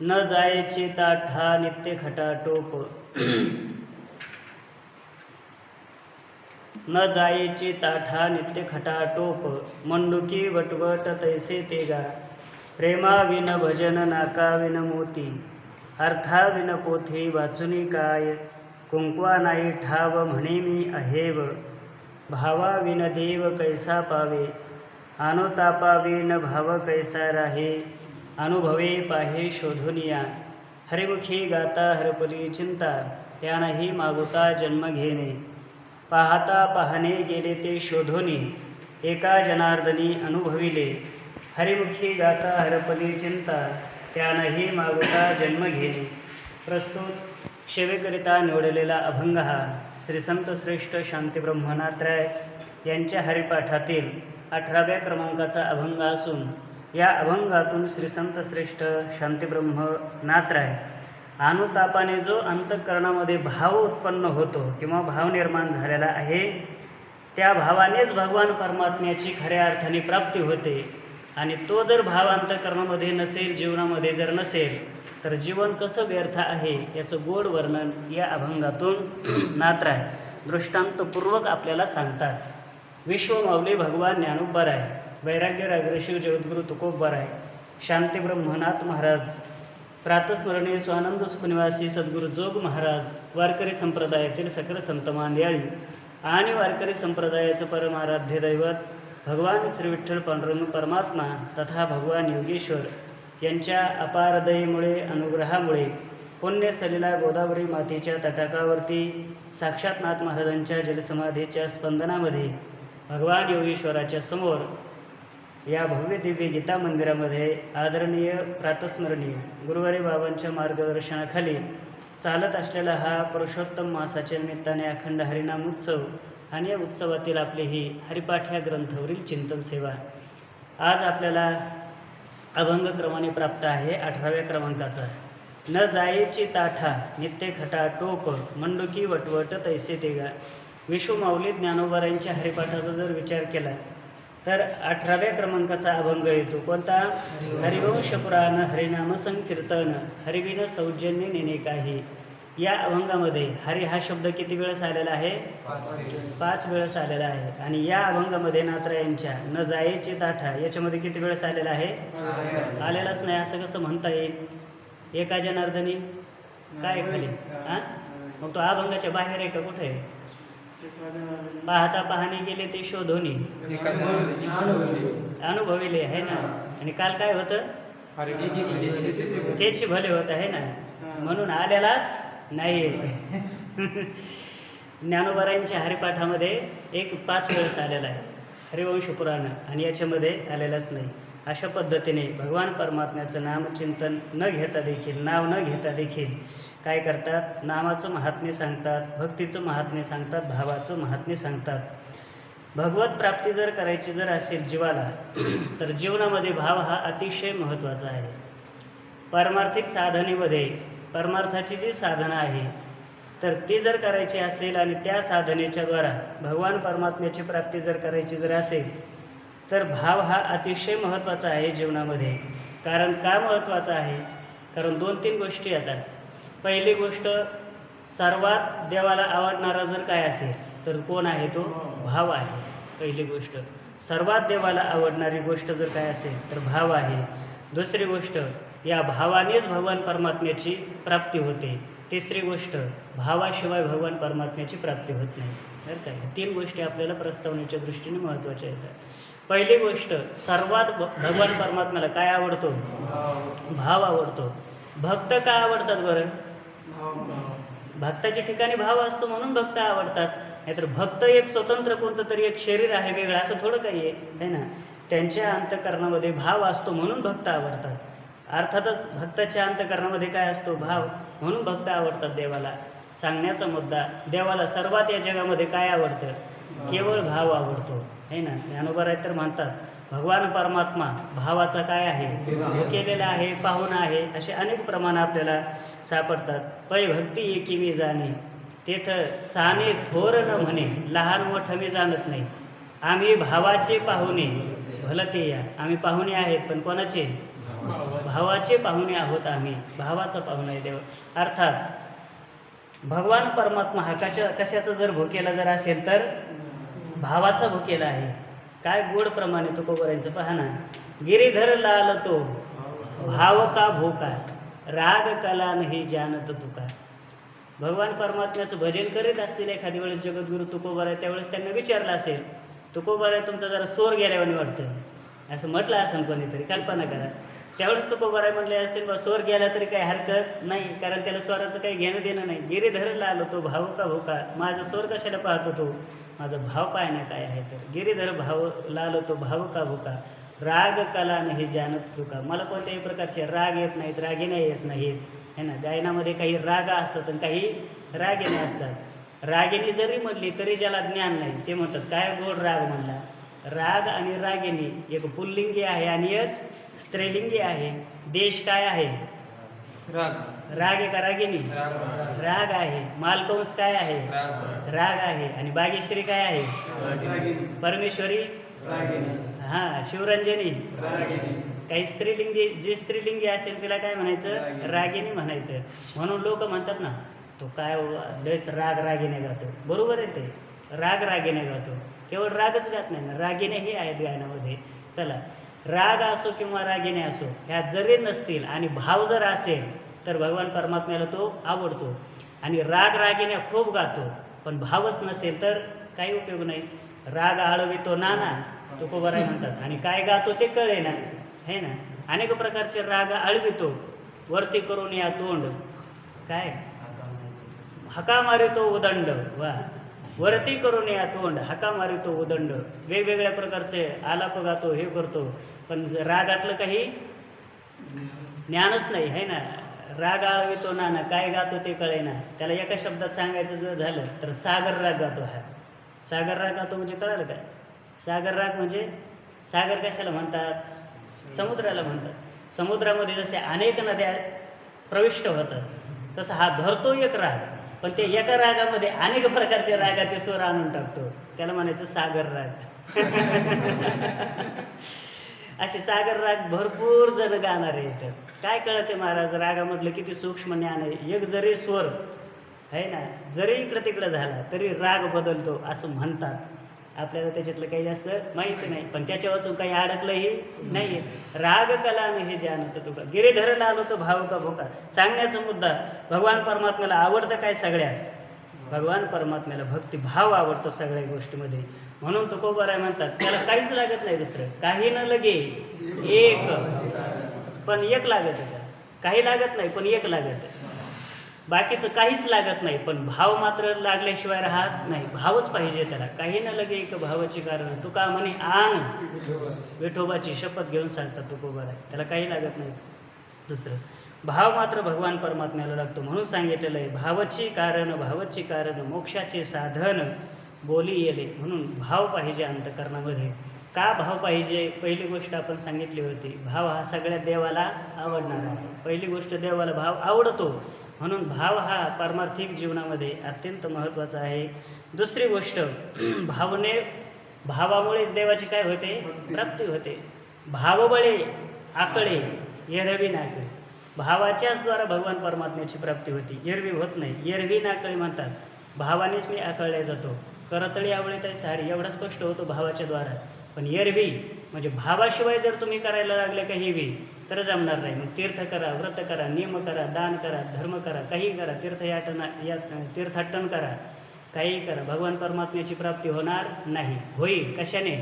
न जायचे ताठा नित्य खटाटोप न जायचे ताठा नित्य खटाटोप मंडुकी वटवट तैसे तेगा प्रेमाविन भजन नाकाविन मोती अर्थाविन पोथी वाचुनी काय कुंकवा नाही ठाव म्हणे मी अहेव भावाविन देव कैसा पावे अनुतापाविन भाव कैसा राहे अनुभवे पाहे शोधुनिया हरिमुखी गाता हरपली चिंता त्यानही मागुता जन्म घेणे पाहता पाहणे गेले ते शोधोनी एका जनार्दनी अनुभविले हरिमुखी गाता हरपली चिंता त्यानही मागुता जन्म घेणे. प्रस्तुत सेवेकरिता निवडलेला अभंग हा श्री संत श्रेष्ठ शांतीब्रह्मनाथराय यांच्या हरिपाठातील 18व्या क्रमांकाचा अभंग असून या अभंगातून श्री संत श्रेष्ठ शांतीब्रह्मनाथराय अनुतापाने जो अंतःकरणामध्ये भाव उत्पन्न होतो किंवा भाव निर्माण झालेला आहे त्या भावानेच भगवान परमात्म्याची खऱ्या अर्थाने प्राप्ती होते. आणि तो जर भाव अंतःकरणामध्ये नसेल, जीवनामध्ये जर नसेल तर जीवन कसं व्यर्थ आहे याचं गोड वर्णन या अभंगातून नाथराय दृष्टांतपूर्वक आपल्याला सांगतात. विश्वमाऊली भगवान ज्ञानोबराय, वैराग्य रागरशिव जगद्गुरु तुकोबराय, शांतीब्रह्मनाथ महाराज, प्रातस्मरणीय स्वानंद सुखनिवासी सद्गुरू जोग महाराज, वारकरी संप्रदायातील सकल संत मांदियाळी आणि वारकरी संप्रदायाचं परमाराध्य दैवत भगवान श्री विठ्ठल पांडुरंग परमात्मा तथा भगवान योगेश्वर यांच्या अपार दयेमुळे अनुग्रहामुळे पुण्यस्थलीला गोदावरी मातेच्या तटाकावरती साक्षात नाथ महाराजांच्या जलसमाधीच्या स्पंदनामध्ये भगवान योगेश्वराच्या समोर या भव्य दिव्य गीता मंदिरामध्ये आदरणीय प्रातस्मरणीय गुरुवारी बाबांच्या मार्गदर्शनाखाली चालत असलेला हा पुरुषोत्तम मासाच्या निमित्ताने अखंड हरिनाम उत्सव आणि या उत्सवातील आपली ही हरिपाठ या ग्रंथावरील चिंतन सेवा आज आपल्याला अभंग क्रमाने प्राप्त आहे 18व्या क्रमांकाचा. न जायची ताठा नित्य खटाटोप मंडुकी वटवट तैसे तेगा. विश्वमाऊली ज्ञानोबरायांच्या हरिपाठाचा जर विचार केला तर 18व्या क्रमांकाचा अभंग येतो. कोणता? हरिवंश पुराण हरिनाम संकीर्तन हरिविन सौजन्य नेणे काही. या अभंगामध्ये हरी हा शब्द किती वेळेस आलेला आहे? 5 वेळेस आलेला आहे. आणि या अभंगामध्ये नाथरायांच्या न जायचे ताठा याच्यामध्ये किती वेळेस आलेला आहे? आलेलाच नाही. असं कसं म्हणता येईल? एका जनार्दनी काय खाली हां, मग तो अभंगाच्या बाहेर आहे का कुठे आहे? पाहता पाहणे गेले ते शोधोनी अनुभविले आहे ना. आणि काल काय होतं? त्याची भले होत आहे ना, म्हणून आलेलाच नाही. ज्ञानोबरायांच्या हरिपाठामध्ये 5 वेळेस आलेला आहे हरिवंश पुराण आणि याच्यामध्ये आलेलाच नाही. अशा पद्धतीने भगवान परमात्म्याचं नामचिंतन न घेता देखील, नाव न घेता देखील काय करतात? नामाचं महात्म्य सांगतात, भक्तीचं महात्म्य सांगतात, भावाचं महात्म्य सांगतात. भगवत प्राप्ती जर करायची जर असेल जीवाला तर जीवनामध्ये भाव हा अतिशय महत्त्वाचा आहे. पारमार्थिक साधनेमध्ये परमार्थाची जी साधना आहे तर ती जर करायची असेल आणि त्या साधनेच्या द्वारा भगवान परमात्म्याची प्राप्ती जर करायची जर असेल तर भाव हा अतिशय महत्त्वाचा आहे जीवनामध्ये. कारण का महत्त्वाचा आहे? कारण 2-3 गोष्टी येतात. पहिली गोष्ट, सर्वात देवाला आवडणारा जर काय असेल तर कोण आहे? तो भाव आहे. पहिली गोष्ट, सर्वात देवाला आवडणारी गोष्ट जर काय असेल तर भाव आहे. दुसरी गोष्ट, या भावानेच भगवान परमात्म्याची प्राप्ती होते. तिसरी गोष्ट, भावाशिवाय भगवान परमात्म्याची प्राप्ती होत नाही. बरं काय? 3 गोष्टी आपल्याला प्रस्तावनेच्या दृष्टीने महत्त्वाच्या येतात. पहिली गोष्ट, सर्वात भगवान परमात्म्याला काय आवडतो? भाव आवडतो. भक्त का आवडतात बरं? भक्ताच्या ठिकाणी भाव असतो म्हणून भक्त आवडतात. नाहीतर भक्त एक स्वतंत्र कोणतं तरी एक शरीर आहे वेगळं, असं थोडं काही आहे ना. त्यांच्या अंतःकरणामध्ये भाव असतो म्हणून भक्त आवडतात. अर्थातच भक्ताच्या अंतःकरणामध्ये काय असतो? भाव, म्हणून भक्त आवडतात देवाला. सांगण्याचा मुद्दा, देवाला सर्वात या जगामध्ये काय आवडतं? केवळ भाव आवडतो आहे ना. ज्ञानोबराय तर म्हणतात भगवान परमात्मा भावाचा काय आहे? केलेला आहे, पाहुणा आहे. असे अनेक प्रमाण आपल्याला सापडतात. पै भक्ती एकी मी जाणे तेथ साने थोर न म्हणे लहान मोठ मी जाणत नाही. आम्ही भावाचे पाहुणे भलं ते या. आम्ही पाहुणे आहेत पण कोणाचे? भावाचे पाहुणे आहोत आम्ही, भावाचा पाहुणा आहे देव. अर्थात भगवान परमात्मा हा कशाचा जर भुकेला जर असेल तर भावाचा भुकेला आहे. काय गोड प्रमाणे तुकोबरांचं पहा ना. गिरीधर लाल तो भाव का भोका, राग कला नाही जानत तुका. भगवान परमात्म्याचं भजन करीत असतील एखादी वेळेस जगद्गुरु तुकोबाराय, त्यावेळेस त्यांना विचारलं असेल, तुकोबाराय तुमचा जरा स्वर गेल्यावानी वाटतं, असं म्हटलं असेल कोणीतरी, कल्पना करा. त्यावेळेस तुकोबाराय म्हणले असतील बा स्वर गेला तरी काही हरकत नाही, कारण त्याला स्वराचं काही घेणं देणं नाही. गिरीधरला आलो तो भाव का भोका, माझा स्वर कशाला पाहतो तो, माझा भाव पाहणं काय आहे. तर गिरीधर भाव लालो तो भाव का भोका, राग कला नाही जानत तुका. मला कोणत्याही प्रकारचे राग येत नाहीत, रागिण्या येत नाहीत, है ना. गायनामध्ये काही राग असतात आणि काही रागिणी असतात. रागिणी जरी म्हणली तरी ज्याला ज्ञान नाही ते म्हणतात काय गोड राग म्हणला. राग आणि रागिणी एक पुल्लिंगी आहे आणि एक स्त्रीलिंगी आहे. देश काय आहे, राग आहे का रागिणी, राग आहे. मालकंस काय आहे, राग आहे. आणि बागेश्वरी काय आहे, परमेश्वरी, हां शिवरंजनी. काही स्त्रीलिंगी, जे स्त्रीलिंगी असेल तिला काय म्हणायचं, रागिणी म्हणायचं. म्हणून लोक म्हणतात ना तो काय लयच राग रागिने गातो. बरोबर आहे, ते राग रागिने गातो. केवळ रागच गात नाही ना, रागिनेही आहेत गायनामध्ये. चला, राग असो किंवा रागिने असो, ह्या जरी नसतील आणि भाव जर असेल तर भगवान परमात्म्याला तो आवडतो. आणि राग रागिने खूप गातो पण भावच नसेल तर काही उपयोग नाही. राग आळवितो नाना तुकोबाराय म्हणतात, आणि काय गातो ते कळे ना, है ना. अनेक प्रकारचे राग आळवितो, वरती करून या तोंड, काय हका मारितो उदंड. वा, वरती करून या तोंड, हका मारितो उदंड. वेगवेगळ्या प्रकारचे आलाप गातो, हे करतो, पण रागातलं काही ज्ञानच नाही, है ना. राग आळवितो नाना, काय गातो ते कळे ना. त्याला एका शब्दात सांगायचं जर झालं तर सागर राग गातो. हा सागर राग गातो म्हणजे कळालं काय. सागर राग म्हणजे, सागर कशाला म्हणतात, समुद्राला म्हणतात. समुद्रामध्ये जसे अनेक नद्या प्रविष्ट होतात तसं हा धरतो एक राग, पण ते एका रागामध्ये अनेक प्रकारचे रागाचे स्वर आणून टाकतो, त्याला म्हणायचं सागर राग. असे सागर राग भरपूर जण गाणारे येतात. काय कळते महाराज, रागामधलं किती सूक्ष्म ज्ञान आहे. एक जरी स्वर आहे ना, जरी इकडं तिकडं झाला तरी राग बदलतो असं म्हणतात. आपल्याला त्याच्यातलं काही जास्त माहिती नाही, पण त्याच्या वाचून काही अडकलंही नाही. राग कला नाही जानत तुका, गिरीधरला आलो तो भाव का भोका. सांगण्याचा मुद्दा, भगवान परमात्म्याला आवडतं काय सगळ्यात, भगवान परमात्म्याला भक्तिभाव आवडतो सगळ्या गोष्टीमध्ये. म्हणून तुकोबाराय म्हणतात त्याला काहीच लागत नाही दुसरं, काही न लगे एक, पण एक लागत, त्याला काही लागत नाही पण एक लागत, बाकीचं काहीच लागत नाही, पण भाव मात्र लागल्याशिवाय राहत नाही. भावच पाहिजे त्याला. काही न लगे एक भावाची कारण, तुका म्हणे आण विठोबाची शपथ घेऊन सांगतात तुकोबाराय, त्याला काही लागत नाही दुसरं, भाव मात्र भगवान परमात्म्याला लागतो. म्हणून सांगितलेलं आहे भावची कारण मोक्षाचे साधन बोली येले. म्हणून भाव पाहिजे अंतकरणामध्ये. का भाव पाहिजे, पहिली गोष्ट आपण सांगितली होती, भाव हा सगळ्या देवाला आवडणार आहे. पहिली गोष्ट, देवाला भाव आवडतो, म्हणून भाव हा पारमार्थिक जीवनामध्ये अत्यंत महत्त्वाचा आहे. दुसरी गोष्ट, भावामुळेच देवाची काय होते, प्राप्ती होते. भावबळे आकळे एरवी नाकळे, भावाच्याच द्वारा भगवान परमात्म्याची प्राप्ती होती, एरवी होत नाही. एरवी नाकळे म्हणतात, भावानेच मी आकळल्या जातो. करतळी आवळे तर सारी, एवढा स्पष्ट होतो भावाच्या द्वारा. पण एरवी म्हणजे भावाशिवाय जर तुम्ही करायला लागले काही बी तर जमणार नाही. मग तीर्थ करा, व्रत करा, नियम करा, दान करा, धर्म करा, काही करा, तीर्थाटन करा, काही करा, भगवान परमात्म्याची प्राप्ती होणार नाही. होईल कशाने,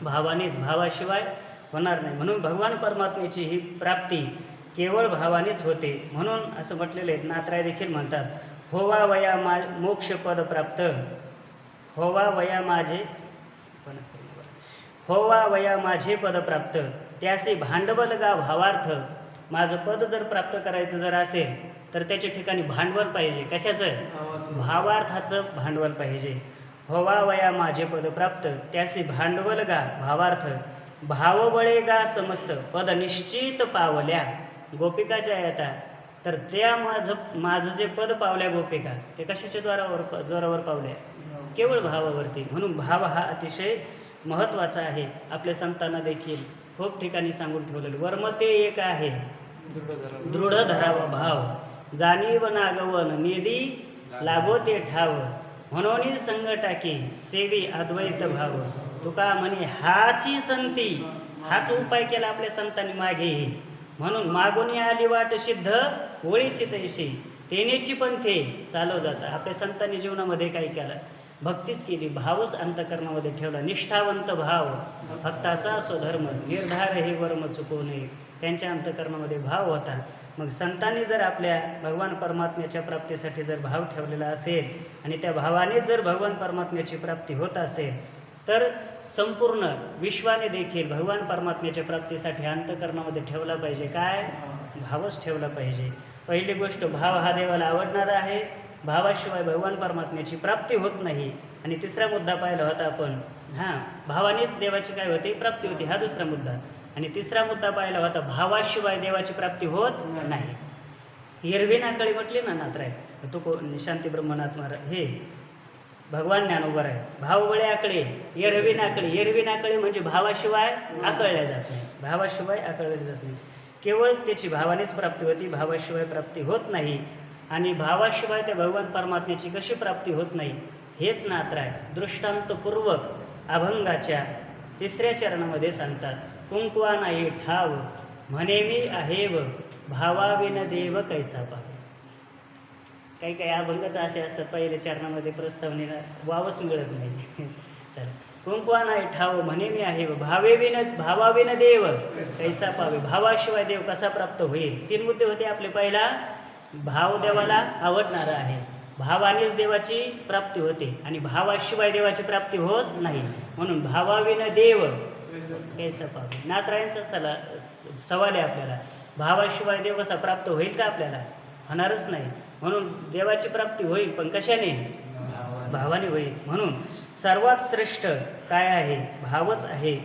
भावानेच, भावाशिवाय होणार नाही. म्हणून भगवान परमात्म्याची ही प्राप्ती केवळ भावानेच होते. म्हणून असं म्हटलेलं आहे, नाथराय देखील म्हणतात, होवा वया मोक्षपद प्राप्त, होवा वया माझे पद प्राप्त, त्याचे भांडवल गा भावार्थ. माझं पद जर प्राप्त करायचं जर असेल तर त्याच्या ठिकाणी भांडवल पाहिजे. कशाचं, भावार्थाचं भांडवल पाहिजे. होवा वया माझे पद प्राप्त, त्याचे भांडवल गा भावार्थ, भावबळे गा समस्त पद निश्चित पावल्या. गोपिकाच्या येतात तर त्या माझं जे पद पावल्या गोपिका, ते कशाच्या जोरावर पावल्या, केवळ भावावरती. म्हणून भाव हा अतिशय महत्त्वाचा आहे. आपल्या संतांना देखील खूप ठिकाणी सांगून ठेवलेलं. वर्म ते एक आहे दृढ धरावा भाव, जाणीव नागवन निधी लागो ते ठाव, म्हणून संग टाकी सेवी अद्वैत भाव. तुका म्हणे हाची संती, हाच उपाय केला आपल्या संतांनी मागे, म्हणून मागून आली वाट सिद्ध ओळीची तैशी, तेनेची पंथे चालव जाता. आपल्या संतांनी जीवनामध्ये काय केलं? भक्तीच केली, भावच अंतकरणामध्ये ठेवला, निष्ठावंत भाव, भक्ताचा स्वधर्म, निर्धार हे वर्म चुकवू नये. त्यांच्या अंतकरणामध्ये भाव होता. मग संतांनी जर आपल्या भगवान परमात्म्याच्या प्राप्तीसाठी जर भाव ठेवलेला असेल आणि त्या भावाने जर भगवान परमात्म्याची प्राप्ती होत असेल, तर संपूर्ण विश्वाने देखील भगवान परमात्म्याच्या प्राप्तीसाठी अंतकरणामध्ये ठेवला पाहिजे. काय? भावच ठेवला पाहिजे. पहिली गोष्ट, भाव हा देवाला आवडणारा आहे, भावाशिवाय भगवान परमात्म्याची प्राप्ती होत नाही. आणि तिसरा मुद्दा पाहिला होता आपण, भावानेच देवाची काय होते? प्राप्ती होती. हा दुसरा मुद्दा. आणि तिसरा मुद्दा पाहिला होता, भावाशिवाय देवाची प्राप्ती होत नाही. एरवी नाकळी म्हटली ना नात्राय, तो शांती ब्रह्मनाथ महाराज हे भगवान ज्ञानोबर आहे. भाव बळे आकडे एरवी नाकळी. एरवी नाकळी म्हणजे भावाशिवाय आकळल्या जात नाही, भावाशिवाय आकळल्या जात नाही. केवळ त्याची भावानेच प्राप्ती होती, भावाशिवाय प्राप्ती होत नाही. आणि भावाशिवाय त्या भगवान परमात्म्याची कशी प्राप्ती होत नाही हेच नात्राय दृष्टांतपूर्वक अभंगाच्या 3ऱ्या चरणामध्ये सांगतात. कुंकवा नाही ठाव म्हणे मी आहेव, भावाविन देव कैसा पावे. काही काही अभंगाचं असे असतात, पहिल्या चरणामध्ये प्रस्तावनेला वावच मिळत नाही. चला, कुंकवा नाही ठाव म्हणे मी आहे, भावाविन देव कैसा पावे. भावाशिवाय देव कसा प्राप्त होईल? 3 मुद्दे होते आपले. पहिला, भाव देवाला आवडणारा आहे, भावानेच देवाची प्राप्ती होते आणि भावाशिवाय देवाची प्राप्ती होत नाही. म्हणून भावाविन देव कैसा पावे. नाथरायांचा सवाल आहे आपल्याला, भावाशिवाय देव कसा प्राप्त होईल का? आपल्याला होणारच नाही. म्हणून देवाची प्राप्ती होईल, पण कशाने? भावाने होईल. म्हणून सर्वात श्रेष्ठ काय आहे? भावच आहे.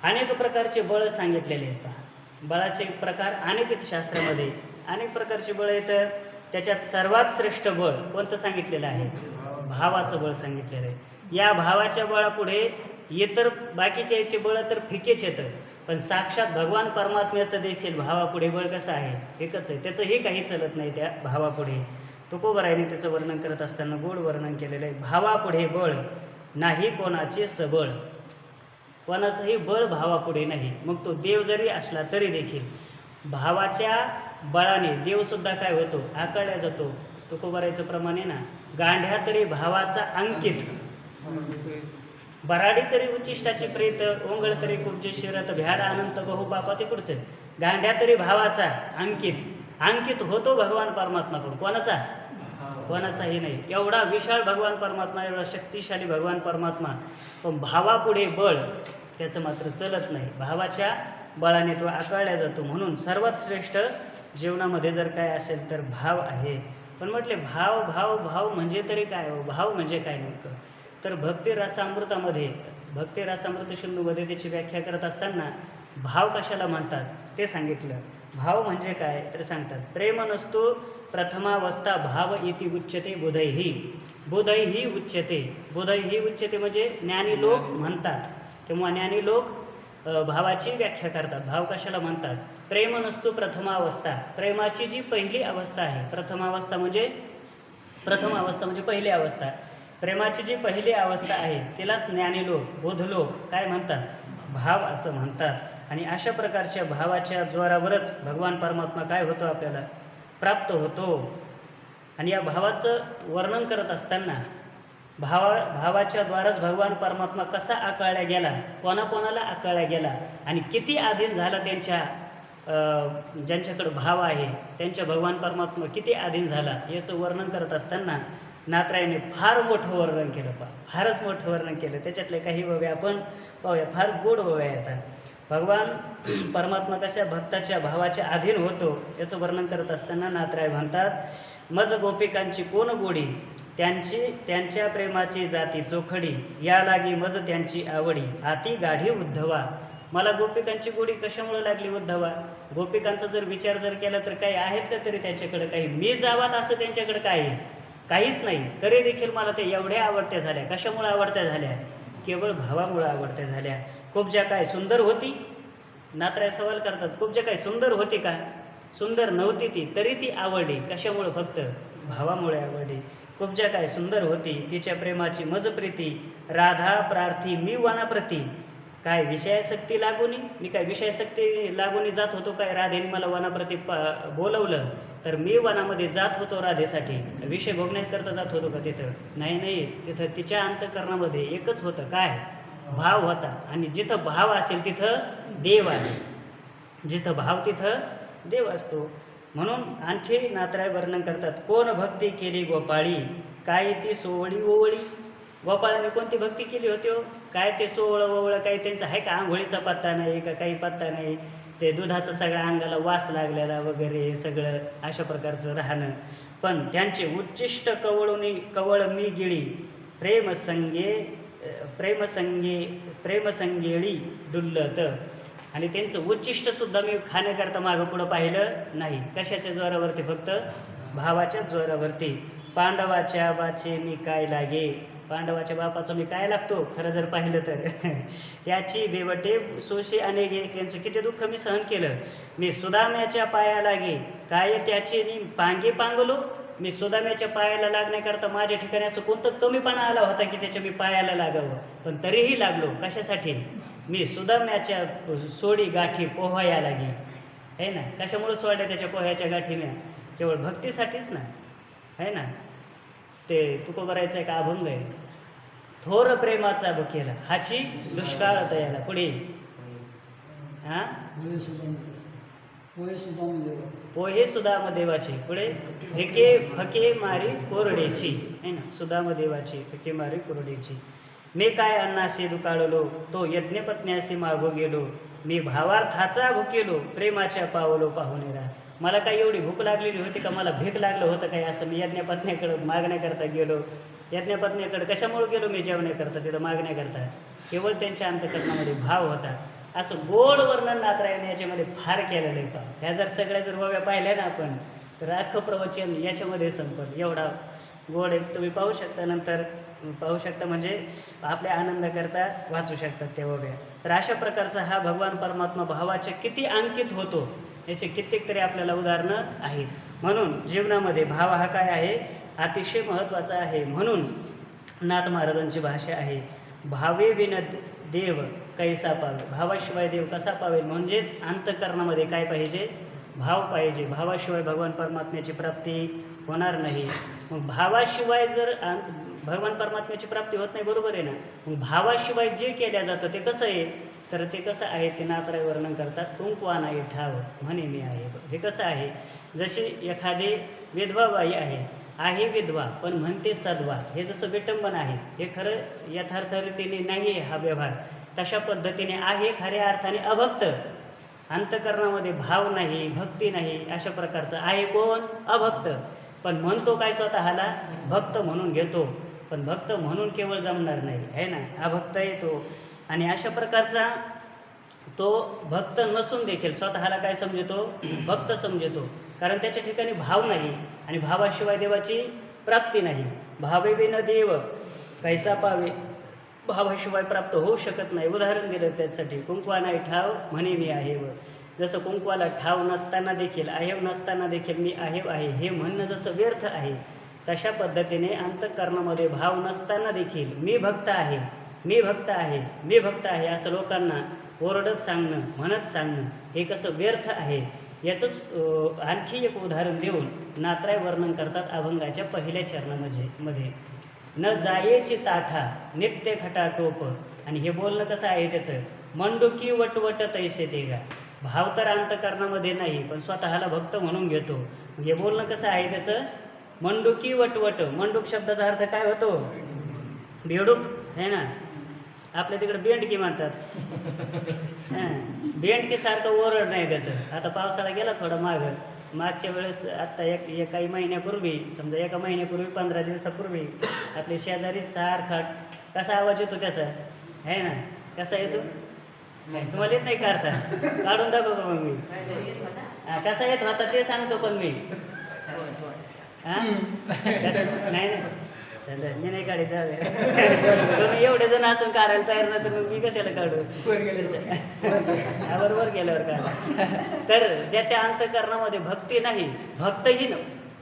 अनेक प्रकारचे बळ सांगितलेले आहेत. बळाचे प्रकार अनेक आहेत शास्त्रामध्ये, अनेक प्रकारचे बळ येतं. त्याच्यात सर्वात श्रेष्ठ बळ कोणतं सांगितलेलं आहे? भावाचं बळ सांगितलेलं आहे. या भावाच्या बळापुढे इतर बाकीच्या याचे बळ तर फिकेच येतं, पण साक्षात भगवान परमात्म्याचं देखील भावापुढे बळ कसं आहे? एकच आहे. त्याचंही काही चलत नाही त्या भावापुढे. तुकोबरायने त्याचं वर्णन करत असताना गोड वर्णन केलेलं आहे. भावापुढे बळ नाही कोणाचे सबळ. कोणाचंही बळ भावापुढे नाही. मग तो देव जरी असला तरी देखील भावाच्या बळाने देवसुद्धा काय होतो? आकळल्या जातो. तुकोबरायचं प्रमाण आहे ना, गांढ्या तरी भावाचा अंकित, बराडी तरी उच्चिष्टाची प्रेत, ओंगळ तरी कुबजे शिरत, भ्याड अनंत बहु पापा. ते पुढचं, गांढ्या तरी भावाचा अंकित. अंकित होतो भगवान परमात्माकडून. कोणाचा? कोणाचाही नाही. एवढा विशाळ भगवान परमात्मा, एवढा शक्तिशाली भगवान परमात्मा, पण भावापुढे बळ त्याचं मात्र चलत नाही. भावाच्या बळाने तो आकळल्या जातो. म्हणून सर्वात श्रेष्ठ जीवनामध्ये जर काय असेल तर भाव आहे. पण म्हटले भाव भाव भाव म्हणजे तरी काय हो? भाव म्हणजे काय नेमकं? तर भक्ती रसामृत सिंधूमध्ये त्याची व्याख्या करत असताना भाव कशाला म्हणतात ते सांगितलं. भाव म्हणजे काय तर सांगतात, प्रेम नसतो प्रथमावस्था भाव इति उच्यते बुधैही. बुधैही उच्यते. बुधैही उच्यते म्हणजे ज्ञानी लोक म्हणतात किंवा ज्ञानी लोक भावाची व्याख्या करतात. भाव कशाला म्हणतात? प्रेम नसतो प्रथमावस्था. प्रेमाची जी पहिली अवस्था आहे, प्रथमावस्था म्हणजे पहिली अवस्था. प्रेमाची जी पहिली अवस्था आहे तिलाच ज्ञानी लोक, बोध लोक काय म्हणतात? भाव असं म्हणतात. आणि अशा प्रकारच्या भावाच्या जोरावरच भगवान परमात्मा काय होतो? आपल्याला प्राप्त होतो. आणि या भावाचं वर्णन करत असताना भावाच्या द्वाराच भगवान परमात्मा कसा आकळल्या गेला, कोणाकोणाला आकळल्या गेला आणि किती अधीन झाला त्यांच्या ज्यांच्याकडे भाव आहे त्यांच्या भगवान परमात्मा किती अधीन झाला याचं वर्णन करत असताना नाथरायाने फार मोठं वर्णन केलं. फारच मोठं वर्णन केलं. त्याच्यातले काही ओव्या आपण पाहूया. फार गोड ओव्या येतात. भगवान परमात्मा कशा भक्ताच्या भावाच्या अधीन होतो याचं वर्णन करत असताना नाथराय म्हणतात, मज गोपिकांची कोण गोडी, त्यांच्या प्रेमाची जाती चोखडी, या लागी मज त्यांची आवडी, आती गाढी उद्धवा. मला गोपिकांची गोडी कशामुळे लागली उद्धवा? गोपिकांचा जर विचार जर केला तर काही आहेत का तरी त्यांच्याकडे काही? मी जावात असं त्यांच्याकडे काहीच नाही, तरी देखील मला ते एवढ्या आवडत्या झाल्या. कशामुळे आवडत्या झाल्या? केवळ भावामुळे आवडत्या झाल्या. खूप ज्या काय सुंदर होती नातराय सवाल करतात खूप जे काही सुंदर होती का? सुंदर नव्हती ती, तरी ती आवडली. कशामुळे? फक्त भावामुळे आवडली. खूप ज्या काय सुंदर होती, तिच्या प्रेमाची मज प्रीती, राधा प्रार्थी मी वनाप्रती. काय विषयासक्ती लागूनी, मी काय विषयासक्ती लागूनी जात होतो काय? राधेने मला वनाप्रती बोलवलं तर मी वनामध्ये जात होतो राधेसाठी. विषय भोगण्याकरता जात होतो का तिथं? नाही नाही, तिथं तिच्या अंतःकरणामध्ये एकच होतं, काय? भाव होता. आणि जिथं भाव असेल तिथं देव आहे. जिथं भाव तिथं देव असतो. म्हणून आणखी नातराय वर्णन करतात, कोण भक्ती केली गोपाळी, काय ती सोवळी ओवळी. गोपाळाने कोणती भक्ती केली होती हो? काय ते सोवळं ओवळं काही त्यांचं आहे का? आंघोळीचा पत्ता नाही का? काही पत्ता नाही. ते दुधाचं सगळ्या अंगाला वास लागलेला वगैरे सगळं अशा प्रकारचं राहणं. पण त्यांचे उच्चिष्ट कवळ मी गिळी, प्रेमसंगेळी डुल्लत. आणि त्यांचं उच्चिष्टसुद्धा मी खाण्याकरता मागं पुढं पाहिलं नाही. कशाच्या जोरावरती? फक्त भावाच्या जोरावरती. पांडवाच्या बाचे मी काय लागे, पांडवाच्या बापाचं मी काय लागतो खरं जर पाहिलं तर. त्याची बेवटे सोशी अनेके, त्यांचं किती दुःख मी सहन केलं. मी सुदाम्याच्या पाया लागे, काय त्याचे मी पांगे पांगलो. मी सुदाम्याच्या पायाला लागण्याकरता माझ्या ठिकाणी असं कोणतं कमीपणा आला होता की त्याच्या मी पायाला लागावं, पण तरीही लागलो. कशासाठी? मी सुदाम्याच्या सोडी गाठी पोहाया लागे. आहे ना? कशामुळे सोडल्या त्याच्या पोह्याच्या गाठी मी? केवळ भक्तीसाठीच ना, आहे ना? ते तुकोबरायचा एक अभंग आहे, थोर प्रेमाचा भुकेला हाची दुष्काळ तयाला. पुढे हां, पोहे सुदामदेवाची. पुढे फके मारी कोरडेची. आहे ना? सुदामदेवाची फके मारी कोरडेची. मी काय अन्नाशी दुकाळलो, तो यज्ञपत्न्याशी मागो गेलो. मी भावार्थाचा भुकेलो, प्रेमाच्या पावलो पाहुणेरा. मला काय एवढी भूक लागलेली होती का? मला भीक लागलं होतं काय? असं मी यज्ञपत्नीकडं मागण्याकरता गेलो. यज्ञपत्नीकडं कशामुळे गेलो? मी जेवण्याकरता, तिथं मागण्याकरता. केवळ त्यांच्या अंतःकरणामध्ये भाव होता. असं गोड वर्णन नातरायने याच्यामध्ये फार केलेलं आहे. पहा, ह्या जर सगळ्या जर बाब्या पाहिल्या ना आपण, तर अख्खं प्रवचन याच्यामध्ये संपल. एवढा गोड एक तुम्ही पाहू शकता, नंतर पाहू शकता, म्हणजे आपल्या आनंदाकरता वाचू शकतात त्या बाब्या. तर अशा प्रकारचा हा भगवान परमात्मा भावाच्या किती अंकित होतो याचे कित्येक तरी आपल्याला उदाहरणं आहेत. म्हणून जीवनामध्ये भाव हा काय आहे? अतिशय महत्त्वाचा आहे. म्हणून नाथ महाराजांची भाषा आहे, भावे विन देव कैसा पावे. भावाशिवाय देव कसा पावेल? म्हणजेच अंतःकरणामध्ये काय पाहिजे? भाव पाहिजे. भावाशिवाय भगवान परमात्म्याची प्राप्ती होणार नाही. मग भावाशिवाय जर भगवान परमात्म्याची प्राप्ती होत नाही, बरोबर आहे ना? मग भावाशिवाय जे केलं जातं ते कसं आहे? तर ते कसं आहे ते नातराय वर्णन करतात, कुंकवा नाही ठाव म्हणे मी आहे. हे कसं आहे? जशी एखादी विधवा बाई आहे विधवा पण म्हणते सद्वा. हे जसं विटंबन आहे, हे खरं यथार्थ रीतीने नाही आहे हा व्यवहार. तशा पद्धतीने आहे खऱ्या अर्थाने अभक्त, अंतःकरणामध्ये भाव नाही, भक्ती नाही, अशा प्रकारचं आहे. कोण? अभक्त. पण म्हणतो काय? स्वतःला भक्त म्हणून घेतो, पण भक्त म्हणून केवळ जमणार नाही, आहे ना? अभक्त आहे तो. आणि अशा प्रकारचा तो भक्त नसून देखील स्वतःला काय समजतो? भक्त समजतो. कारण त्याच्या ठिकाणी भाव नाही, आणि भावाशिवाय देवाची प्राप्ती नाही. भावे बिन देव कैसा पावे, भावाशिवाय प्राप्त होऊ शकत नाही. उदाहरण दिलं त्यासाठी, कुंकवा नाही ठाव म्हणे मी आहे. व जसं कुंकवाला ठाव नसताना देखील, आहेव नसताना देखील मी आहेव आहे हे म्हणणं जसं व्यर्थ आहे, तशा पद्धतीने अंतःकरणामध्ये भाव नसताना देखील मी भक्त आहे, मी भक्त आहे, मी भक्त आहे असं लोकांना ओरडत सांगणं, म्हणत सांगणं हे कसं व्यर्थ आहे. याचंच आणखी एक उदाहरण देऊन नातराय वर्णन करतात अभंगाच्या पहिल्या चरणामध्ये. न जायेची ताठा नित्य खटाटोप. आणि हे बोलणं कसं आहे त्याचं? मंडुकी वटवट तैसे देगा. भाव तर अंतःकरणामध्ये नाही, पण स्वतःला भक्त म्हणून घेतो. हे बोलणं कसं आहे त्याचं? मंडुकी वटवट. मंडूक शब्दाचा अर्थ काय होतो? बेडूक, आहे ना? आपल्या तिकडे बेंडकी म्हणतात. हां, बेंडकीसारखं ओरड नाही त्याचं. आता पावसाळा गेला थोडा मागच्या वेळेस, आत्ता काही महिन्यापूर्वी, समजा एका महिन्यापूर्वी, 15 दिवसापूर्वी आपले शेजारी सारखा कसा आवाज येतो त्याचा, आहे ना? कसा येतो? तुम्हाला येत नाही काढता? काढून दाखवतो मग मी. कसा येत होता ते सांगतो पण मी. हां, नाही चला मी नाही काढायचं. तुम्ही एवढे जण असून काढायला तयार ना, तर मग मी कशाला काढू. बरोबर गेल्यावर काढा. तर ज्याच्या अंतःकरणामध्ये भक्ती नाही, भक्तहीन,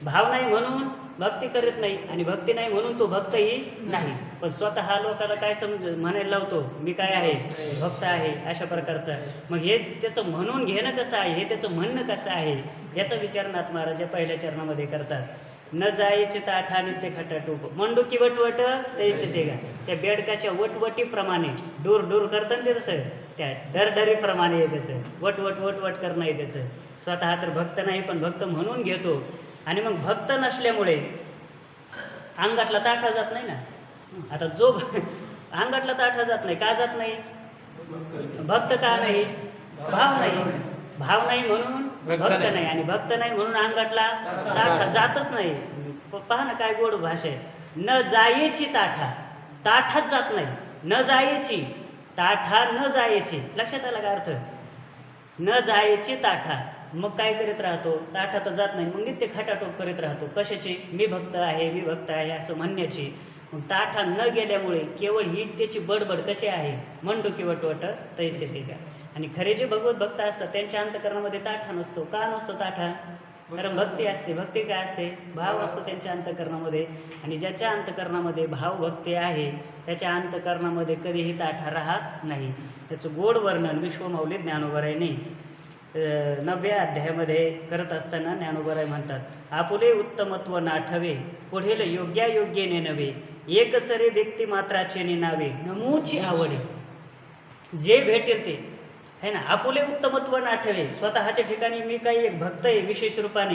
भाव नाही म्हणून भक्ती करीत नाही, आणि भक्ती नाही म्हणून तो भक्तही नाही. पण स्वतः लोकांना काय म्हणायला लावतो, मी काय आहे, भक्त आहे, अशा प्रकारचा. मग हे त्याचं म्हणून घेणं कसं आहे, हे त्याचं म्हणणं कसं आहे, याचा विचार नाथ महाराज या पहिल्या चरणामध्ये करतात. न जायचे ताठा नित्य खटाटूप, मंडुकी वटवट तैसे ते गा. त्या बेडकाच्या वटवटीप्रमाणे डूर डूर करतं ना ते, तसं त्या डरडरीप्रमाणे आहे त्याचं. वटवट वटवट करणं आहे त्याचं. स्वतः तर भक्त नाही, पण भक्त म्हणून घेतो. आणि मग भक्त नसल्यामुळे अंगातला ताठा जात नाही ना. आता जो अंगातला ताठा जात नाही, का जात नाही, भक्त का नाही, भाव नाही. भाव नाही म्हणून भक्त नाही, आणि भक्त नाही म्हणून अंगातला ताठा जातच नाही. पहा ना काय गोड भाषा आहे. न जायची ताठा, ताठाच जात नाही. न जायची ताठा, न जायची, लक्षात आला का अर्थ. न जायची ताठा, मग काय करीत राहतो, ताठा तर जात नाही, मग नित्य खटाटोप करीत राहतो. कशाची, मी भक्त आहे, मी भक्त आहे असं म्हणण्याची. मग ताठा न गेल्यामुळे केवळ ही त्याची बडबड कशी आहे, मंडुकी वटवट तैसे ते का. आणि खरे जे भगवत भक्त असतात त्यांच्या अंतःकरणामध्ये ताठा नसतो. का नसतो ताठा, कारण भक्ती असते. भक्ती काय असते, भाव असतो त्यांच्या अंतःकरणामध्ये. आणि ज्याच्या अंतःकरणामध्ये भाव भक्ती आहे त्याच्या अंतःकरणामध्ये कधीही ताठा राहत नाही. त्याचं गोड वर्णन विश्वमाऊली ज्ञानोबरायने 9व्या अध्यायामध्ये करत असताना ज्ञानोबराय म्हणतात, आपुले उत्तमत्व नाठवे पुढील योग्यायोग्येने नव्हे, एक सरे व्यक्ती मात्राचे नावे नमूची आवडे. जे भेटेल ते है ना. आपुले उत्तमत्व नाठवे, स्वतःच्या ठिकाणी मी काही एक भक्त आहे विशेष रूपाने,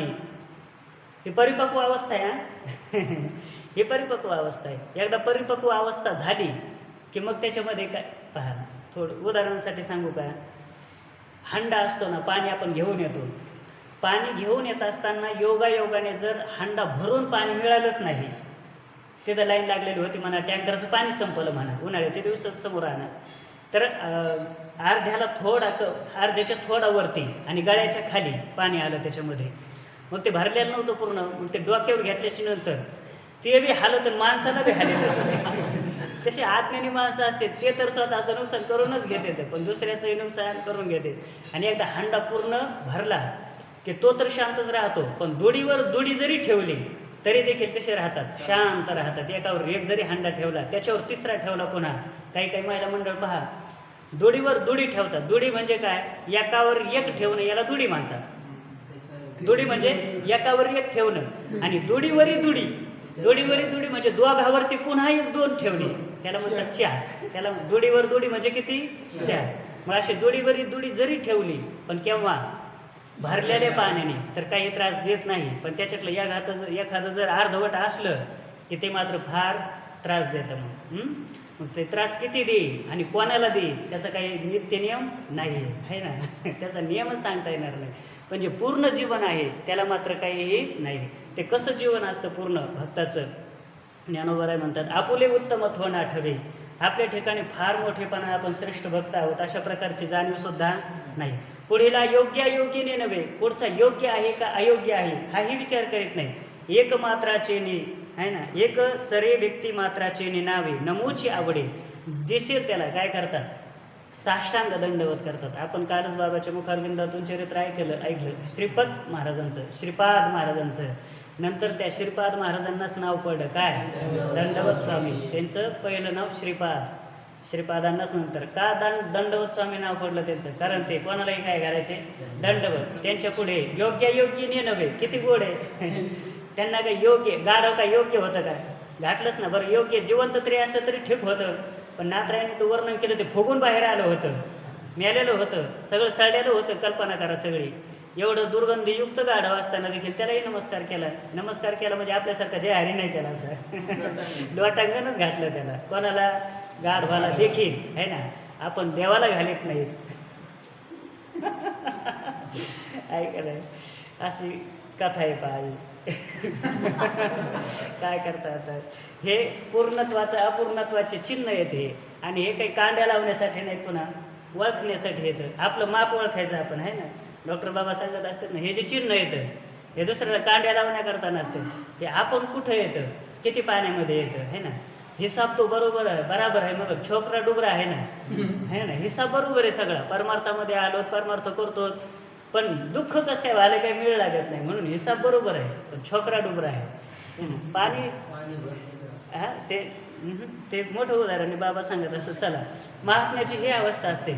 ही परिपक्व अवस्था आहे. ही परिपक्व अवस्था आहे. एकदा परिपक्व अवस्था झाली की मग त्याच्यामध्ये काय, पहा थोडं उदाहरणासाठी सांगू का. हंडा असतो ना, पाणी आपण घेऊन येतो. पाणी घेऊन येत असताना योगायोगाने जर हंडा भरून पाणी मिळालंच नाही, तिथं लाईन लागलेली होती म्हणा, टँकरचं पाणी संपलं म्हणा, उन्हाळ्याच्या दिवसात समोर आणा, तर अर्ध्याच्या थोडा वरती आणि गळ्याच्या खाली पाणी आलं त्याच्यामध्ये. मग ते भरलेलं नव्हतं पूर्ण. मग ते डोक्यावर घेतल्याच्या नंतर ते बी हालत, माणसाला बी हालेलं. तसे आज्ञानी माणसं असते ते तर स्वतःचं नुकसान करूनच घेते, पण दुसऱ्याचंही नुकसान करून घेते. आणि एकदा हंडा पूर्ण भरला की तो तर शांतच राहतो, पण दुडीवर दुडी जरी ठेवली तरी देखील कसे राहतात, शांत राहतात. एकावर एक जरी हंडा ठेवला त्याच्यावर तिसरा ठेवला पुन्हा. काही काही महिला मंडळ पहा दुडीवर दुडी ठेवतात. दुडी म्हणजे काय, एकावर एक ठेवणं, याला दुडी म्हणतात. दुडी म्हणजे एकावर एक ठेवणं, आणि दुडीवरी दुडी, दुडीवरी दुडी म्हणजे दोघावरती पुन्हा एक दोन ठेवणे, त्याला म्हणतात चार. त्याला दुडीवर दुडी म्हणजे किती, चार. मग अशी दुडीवरी दुडी जरी ठेवली पण केव्हा, भरलेल्या पाण्याने, तर काही त्रास देत नाही. पण त्याच्यातलं एखादं जर अर्धवट असलं की ते मात्र फार त्रास देतं. मग ते त्रास किती देईल आणि कोणाला देईल त्याचा काही नित्य नियम नाही आहे ना. त्याचा नियमच सांगता येणार नाही. पण जे पूर्ण जीवन आहे त्याला मात्र काहीही नाही. ते कसं जीवन असतं पूर्ण भक्ताचं, ज्ञानोबराय म्हणतात, आपुले उत्तमत्व नाठवे, आपल्या ठिकाणी फार मोठेपणा, आपण श्रेष्ठ भक्त आहोत अशा प्रकारची जाणीवसुद्धा नाही. पुढीला योग्य अयोग्यने नव्हे, पुढचा योग्य आहे का अयोग्य आहे हाही विचार करीत नाही. एक मात्राचे ने आहे ना, एक सरे व्यक्ती मात्राचे नावे नमूची आवडे, दिसेल त्याला काय करतात, साष्टांग दंडवत करतात. आपण कालच बाबाच्या मुखारविंदातून चरित्र ऐकलं श्रीपाद महाराजांचं. नंतर त्या श्रीपाद महाराजांनाच नाव पडलं काय, दंडवत स्वामी. त्यांचं पहिलं नाव श्रीपादांनाच नंतर का दंडवत स्वामी नाव पडलं त्यांचं, कारण ते कोणालाही काय करायचे, दंडवत. त्यांच्या पुढे योग्य नव्हे, किती गोड आहे. त्यांना काय योग्य गाढव काय योग्य होतं काय, घातलंच ना. बरं योग्य जिवंत तरी असलं तरी ठीक होतं, पण नाथरायाने तो वर्णन केलं ते फुगून बाहेर आलं होतं, मेलेलं होतं, सगळं सडलेलं होतं. कल्पना करा सगळी. एवढं दुर्गंधीयुक्त गाढव असताना देखील त्यालाही नमस्कार केला म्हणजे आपल्यासारखा जय हरी नाही केला असं. लोटांगणच घातलं त्याला. कोणाला, गाढवाला देखील आहे ना. आपण देवाला घालीत नाहीत. ऐकलंय अशी कथा आहे पाहिजे. काय करता आता, हे पूर्णत्वाचं अपूर्णत्वाचे चिन्ह येते. आणि हे काही कांड्या लावण्यासाठी नाही, पुन्हा ओळखण्यासाठी येतं. आपलं माप ओळखायचं आपण आहे ना. डॉक्टर बाबा सांगत असतात ना, हे जे चिन्ह येतं हे दुसऱ्याला कांड्या लावण्याकरता नसतं, हे आपण कुठं येतं किती पाण्यामध्ये येतं आहे ना. हिसाब तो बरोबर आहे, बराबर आहे, मग छोकरा डुबरा आहे ना, आहे ना. हिसाब बरोबर आहे सगळा. परमार्थामध्ये आलो, परमार्थ करतो, पण दुःख कसं काय व्हायला काही मिळ लागत नाही, म्हणून हिसाब बरोबर आहे, पण छोकरा डुबरा आहे. पाणी हा ते मोठं उदाहरण आहे. बाबा सांगत असं. चला, महात्म्याची ही अवस्था असते.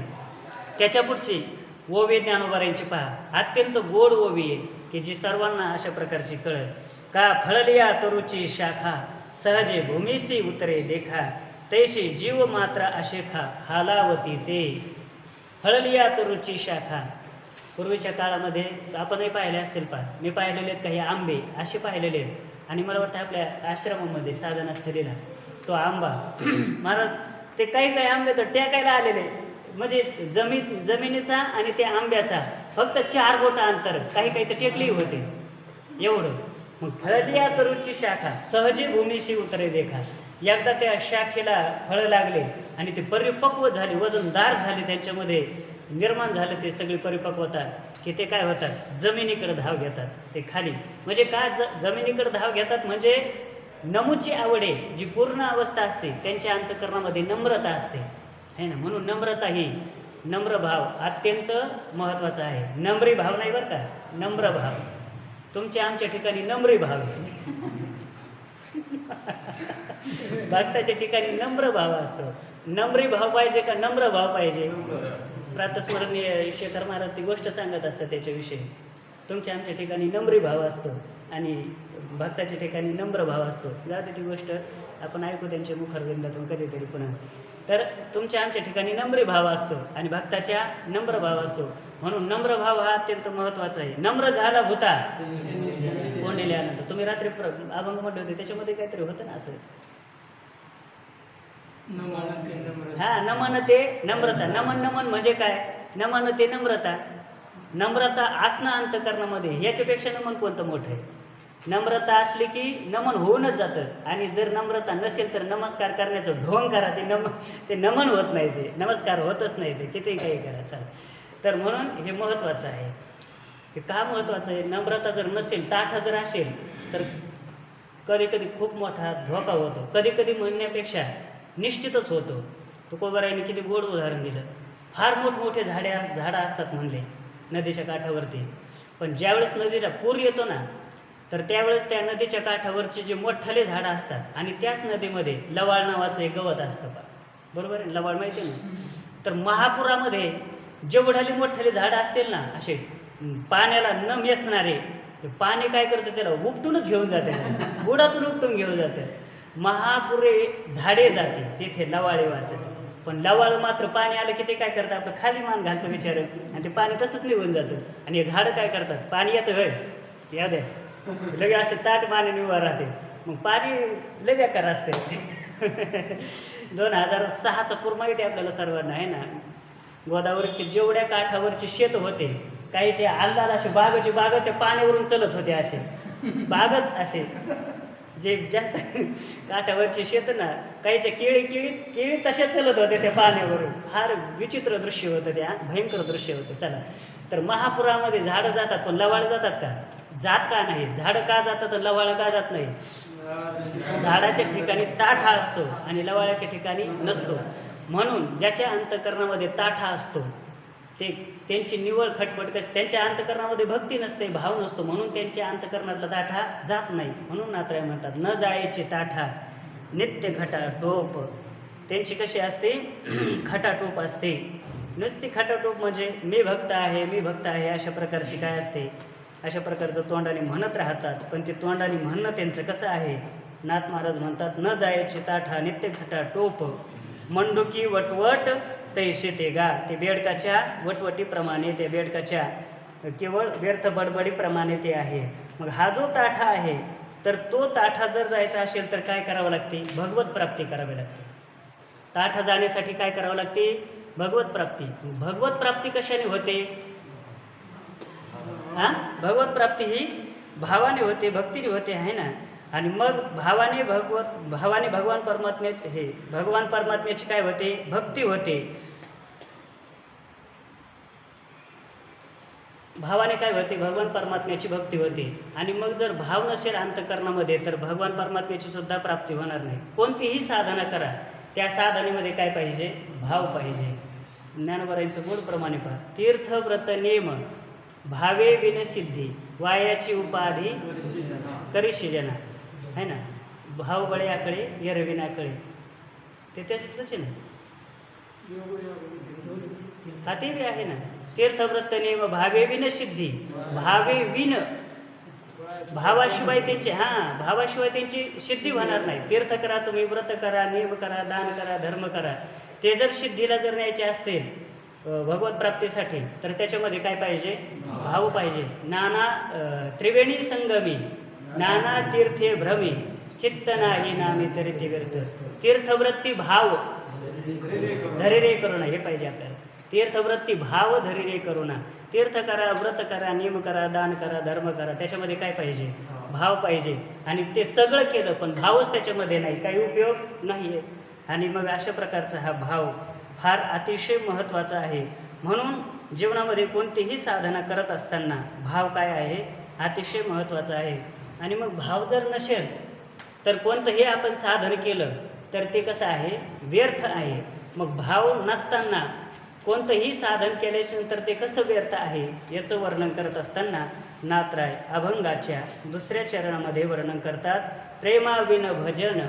त्याच्या पुढची ओवी ज्ञानोबारांची पहा, अत्यंत गोड ओवी आहे की जी सर्वांना अशा प्रकारची कळत. का फळलिया तरुची शाखा सहजे भूमीसी उतरे देखा तैशी जीव मात्र अशेखा हालावती ते. फळलिया तरुची शाखा. पूर्वीच्या काळामध्ये आपणही पाहिले असतील, मी पाहिलेले आहेत काही आंबे असे पाहिलेले आहेत. आणि मला वाटतं आपल्या आश्रमामध्ये साधना स्थलीला तो आंबा महाराज ते काही आंबे तर टेकायला आलेले, म्हणजे जमिनीचा आणि त्या आंब्याचा फक्त 4 बोटा अंतर, काही तर टेकली होते एवढं. मग फळलिया तरुची शाखा सहजी भूमीशी उतरे देखा. एकदा त्या शाखेला फळं लागले आणि ते परिपक्व झाली, वजनदार झाली, त्यांच्यामध्ये निर्माण झालं ते सगळी परिपक्वता, की ते काय होतात, जमिनीकडे धाव घेतात. ते खाली म्हणजे काय, जमिनीकडे धाव घेतात म्हणजे नमूची आवडे जी पूर्ण अवस्था असते त्यांच्या अंतःकरणामध्ये नम्रता असते, है ना. म्हणून नम्रता ही, नम्र भाव अत्यंत महत्त्वाचा आहे. नम्री भाव नाही बरं का, नम्र भाव. तुमच्या आमच्या ठिकाणी नम्री भाव आहे. भक्ताच्या ठिकाणी नम्र भाव असतो. नम्री भाव पाहिजे का नम्र भाव पाहिजे? प्रातस्मरणीय शेखर महाराज ती गोष्ट सांगत असतात त्याच्याविषयी. तुमच्या आमच्या ठिकाणी नम्री भाव असतो आणि भक्ताच्या ठिकाणी नम्र भाव असतो. जाते ती गोष्ट आपण ऐकू त्यांच्या मुखारविंदातून कधीतरी पुन्हा. तर तुमच्या आमच्या ठिकाणी नम्री भाव असतो आणि भक्ताच्या नम्र भाव असतो. म्हणून नम्र भाव हा अत्यंत महत्त्वाचा आहे. नम्र झाला भूता कोंडिले आनंद. तुम्ही रात्री अभंग म्हटले होते, त्याच्यामध्ये काहीतरी होतं ना असं, हा नमनते नम्रता. नमन म्हणजे काय, नमनते नम्रता. नम्रता असणं अंतःकरणामध्ये, याच्यापेक्षा नमन कोणतं मोठं आहे. नम्रता असली की नमन होऊनच जातं, आणि जर नम्रता नसेल तर नमस्कार करण्याचं ढोंग करा, ते नमन होत नाही, ते नमस्कार होतच नाही, ते कितीही काही करा चाल. तर म्हणून हे महत्त्वाचं आहे. हे का महत्त्वाचं आहे? नम्रता जर नसेल, ताठा जर असेल तर कधी कधी खूप मोठा धोका होतो. कधी कधी म्हणण्यापेक्षा निश्चितच होतो. तुकोबारायांनी किती गोड उदाहरण दिलं. फार मोठमोठे झाडं असतात म्हणले नदीच्या काठावरती, पण ज्यावेळेस नदीला पूर येतो ना, तर त्यावेळेस त्या नदीच्या काठावरचे जे मोठाले झाडं असतात आणि त्याच नदीमध्ये लवाळ नावाचं एक गवत असतं, बरोबर आहे, लवाळ माहिती आहे ना. तर महापुरामध्ये जेवढाली मोठाले झाडं असतील ना, असे पाण्याला न मेचणारे, ते पाणी काय करतं, त्याला उपटूनच घेऊन जाते, बुडातून उपटून घेऊन जाते. महापुरे झाडे जाते तेथे लवाळे वाचत, पण लवाळ मात्र पाणी आलं की ते काय करतं, आपलं खाली मान घालतं बिचार, आणि ते पाणी तसंच निघून जातं. आणि हे झाडं काय करतात, पाणी येतं होय या द्या, लगे असे ताट पाणी उभं राहते, मग पाणी लय बेकार असते. 2006चा पूर माहिती आहे आपल्याला सर्वांना, आहे ना. गोदावरीचे जेवढ्या काठावरचे शेत होते, काहीचे आल्लाद असे बागाचे बाग त्या पाण्यावरून चलत होते, असे बागच असे जे जास्त काठावरचे शेत ना, काहीच्या केळी तशा चलत होते त्या पाण्यावरून. फार विचित्र दृश्य होतं, त्या भयंकर दृश्य होतं. चला, तर महापुरामध्ये झाडं जातात, पण लवाळ जातात का? जात का नाही? झाडं का जातात, लवाळ का जात नाही? झाडाच्या ठिकाणी ताठा असतो आणि लवाळ्याच्या ठिकाणी नसतो. म्हणून ज्याच्या अंतःकरणामध्ये ताठा असतो त्यांची निवळ खटपट कशी, त्यांच्या अंतःकरणामध्ये भक्ती नसते, भाव नसतो, म्हणून त्यांच्या अंतःकरणातला ताठा जात नाही. म्हणून नाथराय म्हणतात, न जायचे ताठा नित्य खटाटोप. त्यांची कशी असते, खटाटोप असते. नुसती खटाटोप म्हणजे मी भक्त आहे अशा प्रकारची काय असते, अशा प्रकारचं तोंडाने म्हणत राहतात. पण ते तोंडाने म्हणणं त्यांचं कसं आहे, नाथ महाराज म्हणतात, न जायचे ताठा नित्य खटाटोप मंडुकी वटवट तैसे ते गा. ते बेडकाच्या वटवटीप्रमाणे, त्या बेडकाच्या केवळ व्यर्थ बडबडीप्रमाणे ते आहे. मग हा जो ताठा आहे, तर तो ताठा जर जायचा असेल तर काय करावं लागते, भगवत प्राप्ती करावी लागते. ताठा जाण्यासाठी काय करावं लागते, भगवत प्राप्ती. भगवत प्राप्ती कशाने होते, भगवत प्राप्ती ही भावाने होते, भक्तीने होते, आहे ना. आणि मग भावाने भगवान परमात्म्याची काय होते, भक्ती होते. भावाने काय होते, भगवान परमात्म्याची भक्ती होते. आणि मग जर भाव नसेल अंतःकरणामध्ये तर भगवान परमात्म्याची सुद्धा प्राप्ती होणार नाही. कोणतीही साधना करा, त्या साधनेमध्ये काय पाहिजे, भाव पाहिजे. ज्ञानोबरांचं गोड प्रमाणे पहा, तीर्थ व्रत नेम भावे विन सिद्धी, वायाची उपाधी करीशी जना, है ना. भाव बळ्याकडे यरविनाकडे, ते त्याच्यातलंच आहे ना. हा ते बी आहे ना. तीर्थव्रत नेम भावे विन सिद्धी, भावे विन, भावाशिवाय त्यांची भावाशिवाय त्यांची सिद्धी होणार नाही. तीर्थ करा तुम्ही, व्रत करा, नेम करा, दान करा, धर्म करा, ते जर सिद्धीला जर न्यायचे असतील भगवत प्राप्तीसाठी तर त्याच्यामध्ये काय पाहिजे, भाव पाहिजे. नाना त्रिवेणी संगमी, नाना तीर्थे भ्रमी, चित्त नाही नामी तरी ते व्यर्थ. तीर्थवृत्ती भाव धरी रे करुणा, हे पाहिजे आपल्याला. तीर्थवृत्ती भाव धरी रे करुणा. तीर्थ करा, व्रत करा, नियम करा, दान करा, धर्म करा, त्याच्यामध्ये काय पाहिजे, भाव पाहिजे. आणि ते सगळं केलं पण भावच त्याच्यामध्ये नाही, काही उपयोग नाही आहे. आणि मग अशा प्रकारचा हा भाव फार अतिशय महत्त्वाचा आहे. म्हणून जीवनामध्ये कोणतीही साधना करत असताना भाव काय आहे, अतिशय महत्त्वाचा आहे. आणि मग भाव जर नसेल तर कोणतंही आपण साधन केलं तर ते कसं आहे, व्यर्थ आहे. मग भाव नसताना कोणतंही साधन केल्यानंतर ते कसं व्यर्थ आहे याचं वर्णन करत असताना नाथराय अभंगाच्या 2ऱ्या चरणामध्ये वर्णन करतात. प्रेमाविन भजन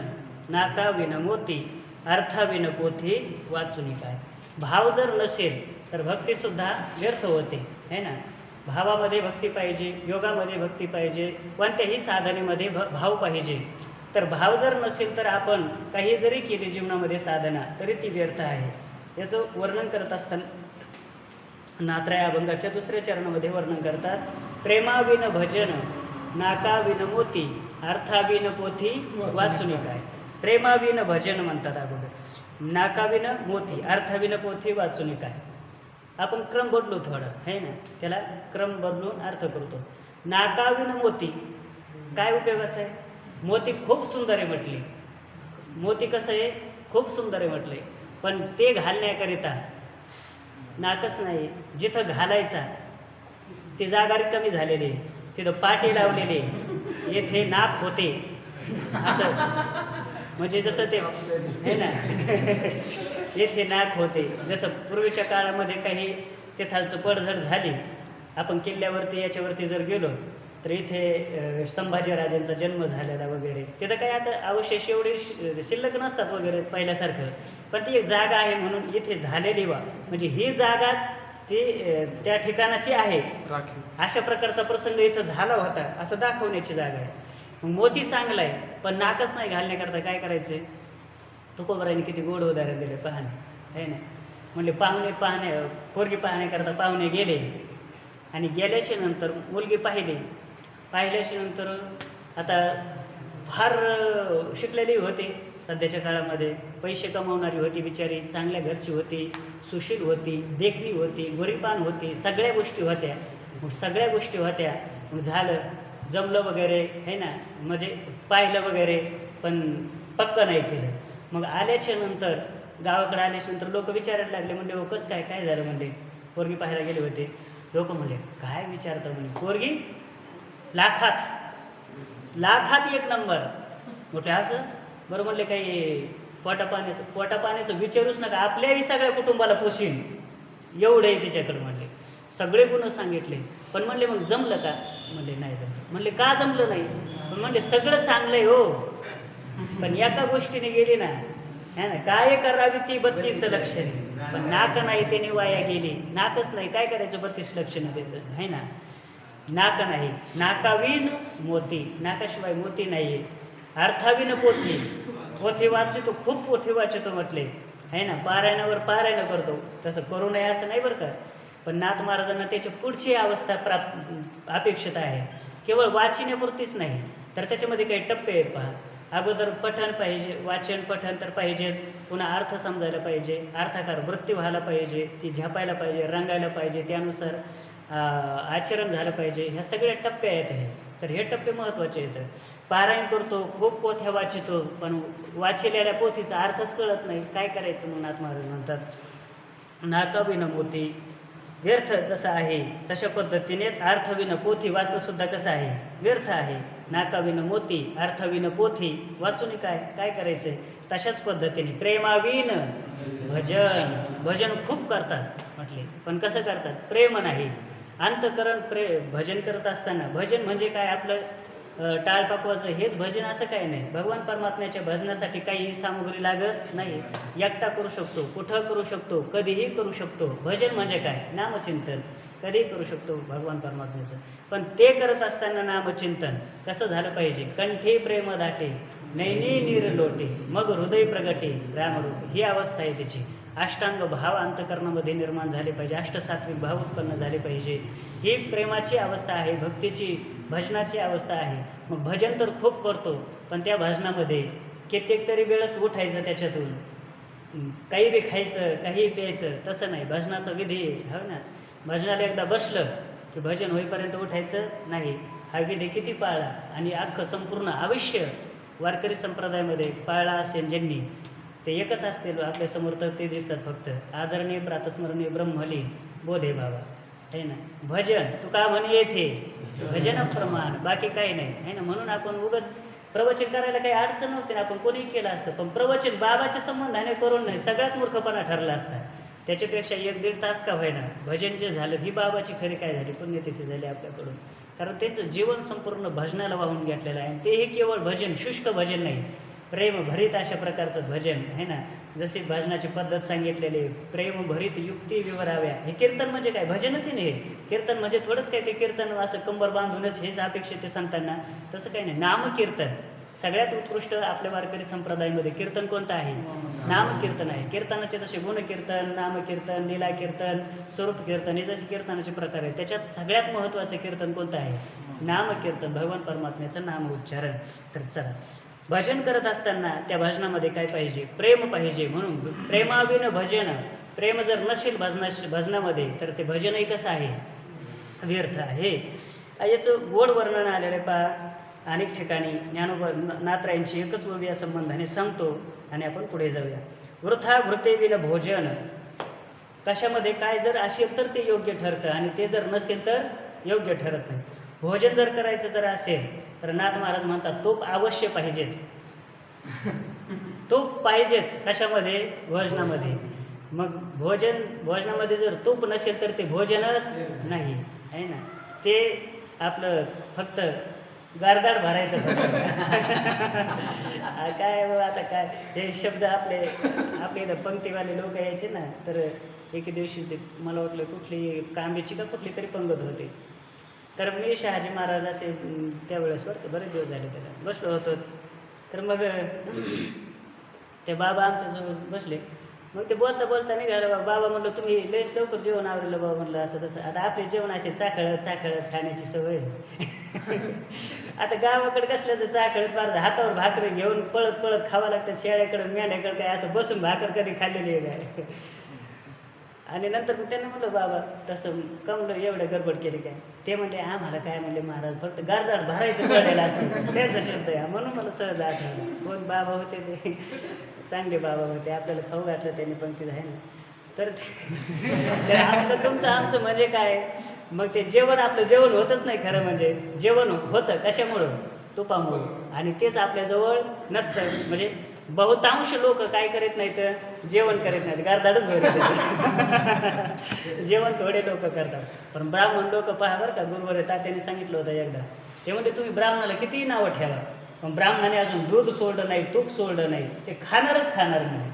नाकाविन मोती, अर्थाविन पोथी वाचुनी काय. भाव जर नसेल तर भक्तीसुद्धा व्यर्थ होते, है ना. भावामध्ये भक्ती पाहिजे, योगामध्ये भक्ती पाहिजे, कोणत्याही साधनेमध्ये भाव पाहिजे. तर भाव जर नसेल तर आपण काही जरी केली जीवनामध्ये साधना तरी ती व्यर्थ आहे. याचं वर्णन करत असताना नाथराय अभंगाच्या 2ऱ्या चरणामध्ये वर्णन करतात. प्रेमाविन भजन नाकाविन मोती, अर्थाविन पोथी वाचुनी काय. प्रेमाविन भजन म्हणतात अगोदर, नाकाविन मोती, अर्थाविन पोथी वाचुनी काय. आपण क्रम बदलू थोडा, है ना, त्याला क्रम बदलून अर्थ करतो. नाकाविन मोती काय उपयोगाचं आहे. मोती खूप सुंदर आहे म्हटली, मोती कसं आहे, खूप सुंदर आहे म्हटले, पण ते घालण्याकरिता नाकच नाही. जिथं घालायचा ती जागा कमी झालेली आहे, तिथं पाटी लावलेली, येथे नाक होते असं, म्हणजे जसं ते आहे ना येथे नाक होते. जसं पूर्वीच्या काळामध्ये काही तिथालचं पडझड झाली, आपण किल्ल्यावरती याच्यावरती जर गेलो तर इथे संभाजीराजांचा जन्म झालेला वगैरे, तिथं काही आता अवशेष एवढे शिल्लक नसतात वगैरे पहिल्यासारखं, पण ती एक जागा आहे म्हणून इथे झालेली म्हणजे ही जागा ती त्या ठिकाणाची आहे, अशा प्रकारचा प्रसंग इथं झाला होता असं दाखवण्याची जागा आहे. मोती चांगला आहे पण नाकच नाही घालण्याकरता काय करायचं. तुकोबरायांनी किती गोड उदाहरण दिले पाहणे, आहे ना. म्हणजे पोरगी पाहण्याकरता पाहुणे गेले आणि गेल्याच्या नंतर मुलगी पाहिल्याच्या नंतर आता फार शिकलेली होती, सध्याच्या काळामध्ये पैसे कमावणारी होती बिचारी, चांगल्या घरची होती, सुशील होती, देखणी होती, गोरीपान होती, सगळ्या गोष्टी होत्या. मग झालं, जमलं वगैरे, है ना, म्हणजे पाहिलं वगैरे पण पक्क नाही केलं. मग आल्याच्या नंतर गावाकडे आल्याच्या नंतर लोक विचारायला लागले, म्हणजे हो कसं काय झालं, म्हणजे पोरगी पाहायला गेले होते. लोक म्हणले काय विचारता, म्हणजे पोरगी लाखात एक नंबर. म्हटलं असं बरं, म्हणले काही पोटापाण्याचं विचारूच नका, आपल्याही सगळ्या कुटुंबाला पोषीन एवढं आहे तिच्याकडे. म्हणले सगळे गुण सांगितले, पण म्हणले मग जमलं का. म्हणले नाही जमलं. म्हणले का जमलं नाही. पण म्हणले सगळं चांगलं आहे हो, पण एका गोष्टीने गेली ना, है ना, काय करावी ती 32 लक्षणे, पण नाक नाही त्याने वाया गेली. नाकच नाही, काय करायचं 32 लक्षणं त्याचं, है ना. नाक नाही, नाकाविन मोती, नाकाशिवाय मोती नाही आहे. अर्थाविन पोथी वाचतो, खूप पोथी वाचतो म्हटले, है ना. पारायण करतो, तसं करू नये असं नाही बरं का. पण नाथ महाराजांना त्याची पुढची अवस्था अपेक्षित आहे. केवळ वाचण्यापुरतीच नाही तर त्याच्यामध्ये काही टप्पे आहेत पहा. अगोदर पठण पाहिजे, वाचन पठण तर पाहिजेच, पुन्हा अर्थ समजायला पाहिजे, अर्थाकार वृत्ती व्हायला पाहिजे, ती झापायला पाहिजे, रंगायला पाहिजे, त्यानुसार आचरण झालं पाहिजे. ह्या सगळ्या टप्पे आहेत हे. तर हे टप्पे महत्त्वाचे आहेत. पारायण करतो, खूप पोथ्या वाचतो, पण वाचलेल्या पोथीचा अर्थच कळत नाही, काय करायचं. मग नाथ महाराज म्हणतात नाकाविन मोती, व्यर्थ जसं आहे तशा पद्धतीनेच अर्थविन पोथी वाचणं सुद्धा कसं आहे, व्यर्थ आहे. नाकाविन मोती अर्थविन पोथी वाचून काय काय करायचं. तशाच पद्धतीने प्रेमाविन भजन, भजन खूप करतात म्हटले, पण कसं करतात, प्रेम नाही. अंतकरण भजन करत असताना, भजन म्हणजे काय आपलं टाळपाकवाचं हेच भजन असं काही नाही. भगवान परमात्म्याच्या भजनासाठी काही सामुग्री लागत नाही. एकटा करू शकतो, कुठं करू शकतो, कधीही करू शकतो. भजन म्हणजे काय, नामचिंतन कधीही करू शकतो भगवान परमात्म्याचं. पण ते करत असताना नामचिंतन कसं झालं पाहिजे, कंठी प्रेम दाटे नैनी नीर लोटे मग हृदय प्रगटे रामरूप, ही अवस्था आहे त्याची. अष्टांग भाव अंतकरणामध्ये निर्माण झाले पाहिजे, अष्टसात्विक भाव उत्पन्न झाले पाहिजे. ही प्रेमाची अवस्था आहे, भक्तीची भजनाची अवस्था आहे. मग भजन तर खूप करतो, पण त्या भजनामध्ये कित्येक तरी वेळेस उठायचं, त्याच्यातून काही बी खायचं, काही प्यायचं, तसं नाही. भजनाचा विधी हो ना, भजनाला एकदा बसलं की भजन होईपर्यंत उठायचं नाही. हा विधी किती पाळला, आणि अख्खं संपूर्ण आयुष्य वारकरी संप्रदायामध्ये पाळला असेल ज्यांनी, ते एकच असतील आपल्यासमोर, तर ते दिसतात फक्त आदरणीय प्रातस्मरणीय ब्रह्मली बोधे बाबा आहे ना. भजन तुका म्हणे येथे भजन प्रमाण, बाकी काही नाही आहे ना. म्हणून आपण उगाच प्रवचन करायला काही अडचण नव्हती ना, आपण कोणीही केलं असतं. पण प्रवचन बाबाच्या संबंधाने करून नाही, सगळ्यात मूर्खपणा ठरला असता. त्याच्यापेक्षा 1-1.5 तास का होईना भजन जे झालं, ही बाबाची खरी काय झाली, पुण्यतिथी झाली आपल्याकडून. कारण त्याचं जीवन संपूर्ण भजनाला वाहून घेतलेलं आहे. तेही केवळ भजन, शुष्क भजन नाही, प्रेम भरीत अशा प्रकारचं भजन आहे ना. जशी भजनाची पद्धत सांगितलेली, प्रेम भरीत युक्ती विवराव्या. हे कीर्तन म्हणजे काय, भजनच नाही. हे कीर्तन म्हणजे थोडंच काय, ते कीर्तन असं कंबर बांधूनच हेच अपेक्षित आहे संतांना, तसं काही नाही. नामकीर्तन सगळ्यात उत्कृष्ट आपल्या वारकरी संप्रदायामध्ये कीर्तन कोणतं आहे, नामकीर्तन आहे. कीर्तनाचे जसे गुणकीर्तन, नामकीर्तन, लीला कीर्तन, स्वरूप कीर्तन, हे जसे कीर्तनाचे प्रकार आहेत, त्याच्यात सगळ्यात महत्त्वाचं कीर्तन कोणतं आहे, नामकीर्तन, भगवान परमात्म्याचं नाम उच्चारण. तर चला, भजन करत असताना त्या भजनामध्ये काय पाहिजे, प्रेम पाहिजे. म्हणून प्रेमाविन भजन, प्रेम जर नसेल भजनामध्ये तर ते भजनही कसं आहे, व्यर्थ आहे. याचं गोड वर्णन आलेलं आहे पहा अनेक ठिकाणी. ज्ञानोबा नाथरायांची एकच ओवी या संबंधाने सांगतो आणि आपण पुढे जाऊया. वृथा घृते विन भोजन, कशामध्ये काय जर असेल तर ते योग्य ठरतं, आणि ते जर नसेल तर योग्य ठरत नाही. भोजन जर करायचं जर असेल तर नाथ महाराज म्हणतात तूप अवश्य पाहिजेच. तूप पाहिजेच कशामध्ये, भोजनामध्ये. मग भोजनामध्ये जर तूप नसेल तर ते भोजनच नाही आहे ना. ते आपलं फक्त गारदाड भरायचं काय आता काय हे शब्द आपले इथं पंक्तीवाले लोक यायचे ना, तर एके दिवशी ते मला वाटलं कुठली कांबीची का कुठली तरी पंगत होते. तर मी शहाजी महाराज असे त्यावेळेस बरेच दिवस झाले त्याला बसलो होतो. तर मग ते बाबा आमच्याजवळ बसले. मग ते बोलता निघालं. बाबा म्हणलं तुम्ही लयच लवकर जेवण आवडलं बाबा, म्हणलं असं तसं. आता आपले जेवण असे चाखळत खाण्याची सवय. आता गावाकडे कसल्याचं चाखळत, फार हातावर भाकरी घेऊन पळत खावं लागतं. शेळ्याकडं मेंढ्याकडं काय असं बसून भाकर कधी खाल्लेली आहे काय. आणि नंतर मग त्यांना म्हणलं बाबा तसं कमलं एवढं गडबड केली काय. ते म्हणले आम्हाला काय म्हणले महाराज फक्त गारदार भरायचं पडायला असतं, त्याचा शब्द आहे. म्हणून मला सहज आठवलं कोण बाबा होते ते, चांगले बाबा होते, आपल्याला खाऊ घातलं त्यांनी पंक्तीत आहे ना. तर आपलं तुमचं आमचं म्हणजे काय, मग ते जेवण आपलं जेवण होतच नाही. खरं म्हणजे जेवण होतं कशामुळं, तुपामुळं, आणि तेच आपल्याजवळ नसतं. म्हणजे बहुतांश लोक काय करीत नाहीत, जेवण करीत नाहीत, गारदाडच भरत. जेवण थोडे लोक करतात. पण ब्राह्मण लोक पहा बरं का, गुरुवारी तात्याने सांगितलं होतं एकदा. ते म्हणते तुम्ही ब्राह्मणाला कितीही नावं ठेवा, पण ब्राह्मणाने अजून दूध सोडलं नाही, तूप सोडलं नाही, ते खाणारच खाणार नाही.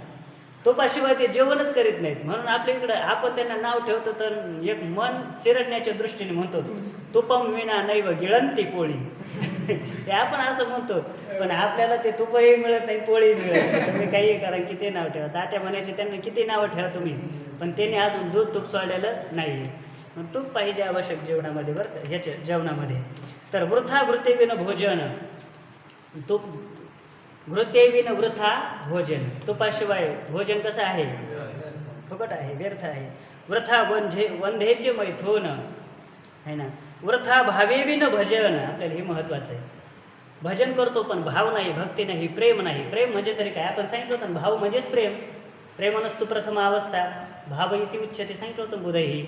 तुपाशिवाय ते जेवणच करीत नाहीत. म्हणून आपल्या इकडं आपण त्यांना नाव ठेवतो तर एक मन चिरडण्याच्या दृष्टीने म्हणतो, तुपम विना नैव गिळंती पोळी. हे आपण असं म्हणतो, पण आपल्याला ते तुपही मिळत नाही, पोळी मिळत नाही. तुम्ही काही करा, किती नाव ठेवा. तात्या म्हणायचे त्यांना किती नावं ठेवा तुम्ही, पण त्याने अजून दूध तूप सोडलेलं नाही. मग तूप पाहिजे आवश्यक जेवणामध्ये बरं का, ह्याच्या जेवणामध्ये. तर वृथा घृते विन भोजन, तूप घृते विन वृथा भोजन, तुपाशिवाय भोजन कसं आहे, फुकट आहे, व्यर्थ आहे. वृथा वंधेचे मैथून आहे ना. वृथा भावे विन भजन, आपल्याला हे महत्त्वाचं आहे. भजन करतो पण भाव नाही, भक्ती नाही, प्रेम नाही. प्रेम म्हणजे तरी काय, आपण सांगितलं होतं ना, भाव म्हणजेच प्रेम. प्रेमनस्तु प्रथम अवस्था भाव इति उच्यते, सांगितलं होतं बुधही.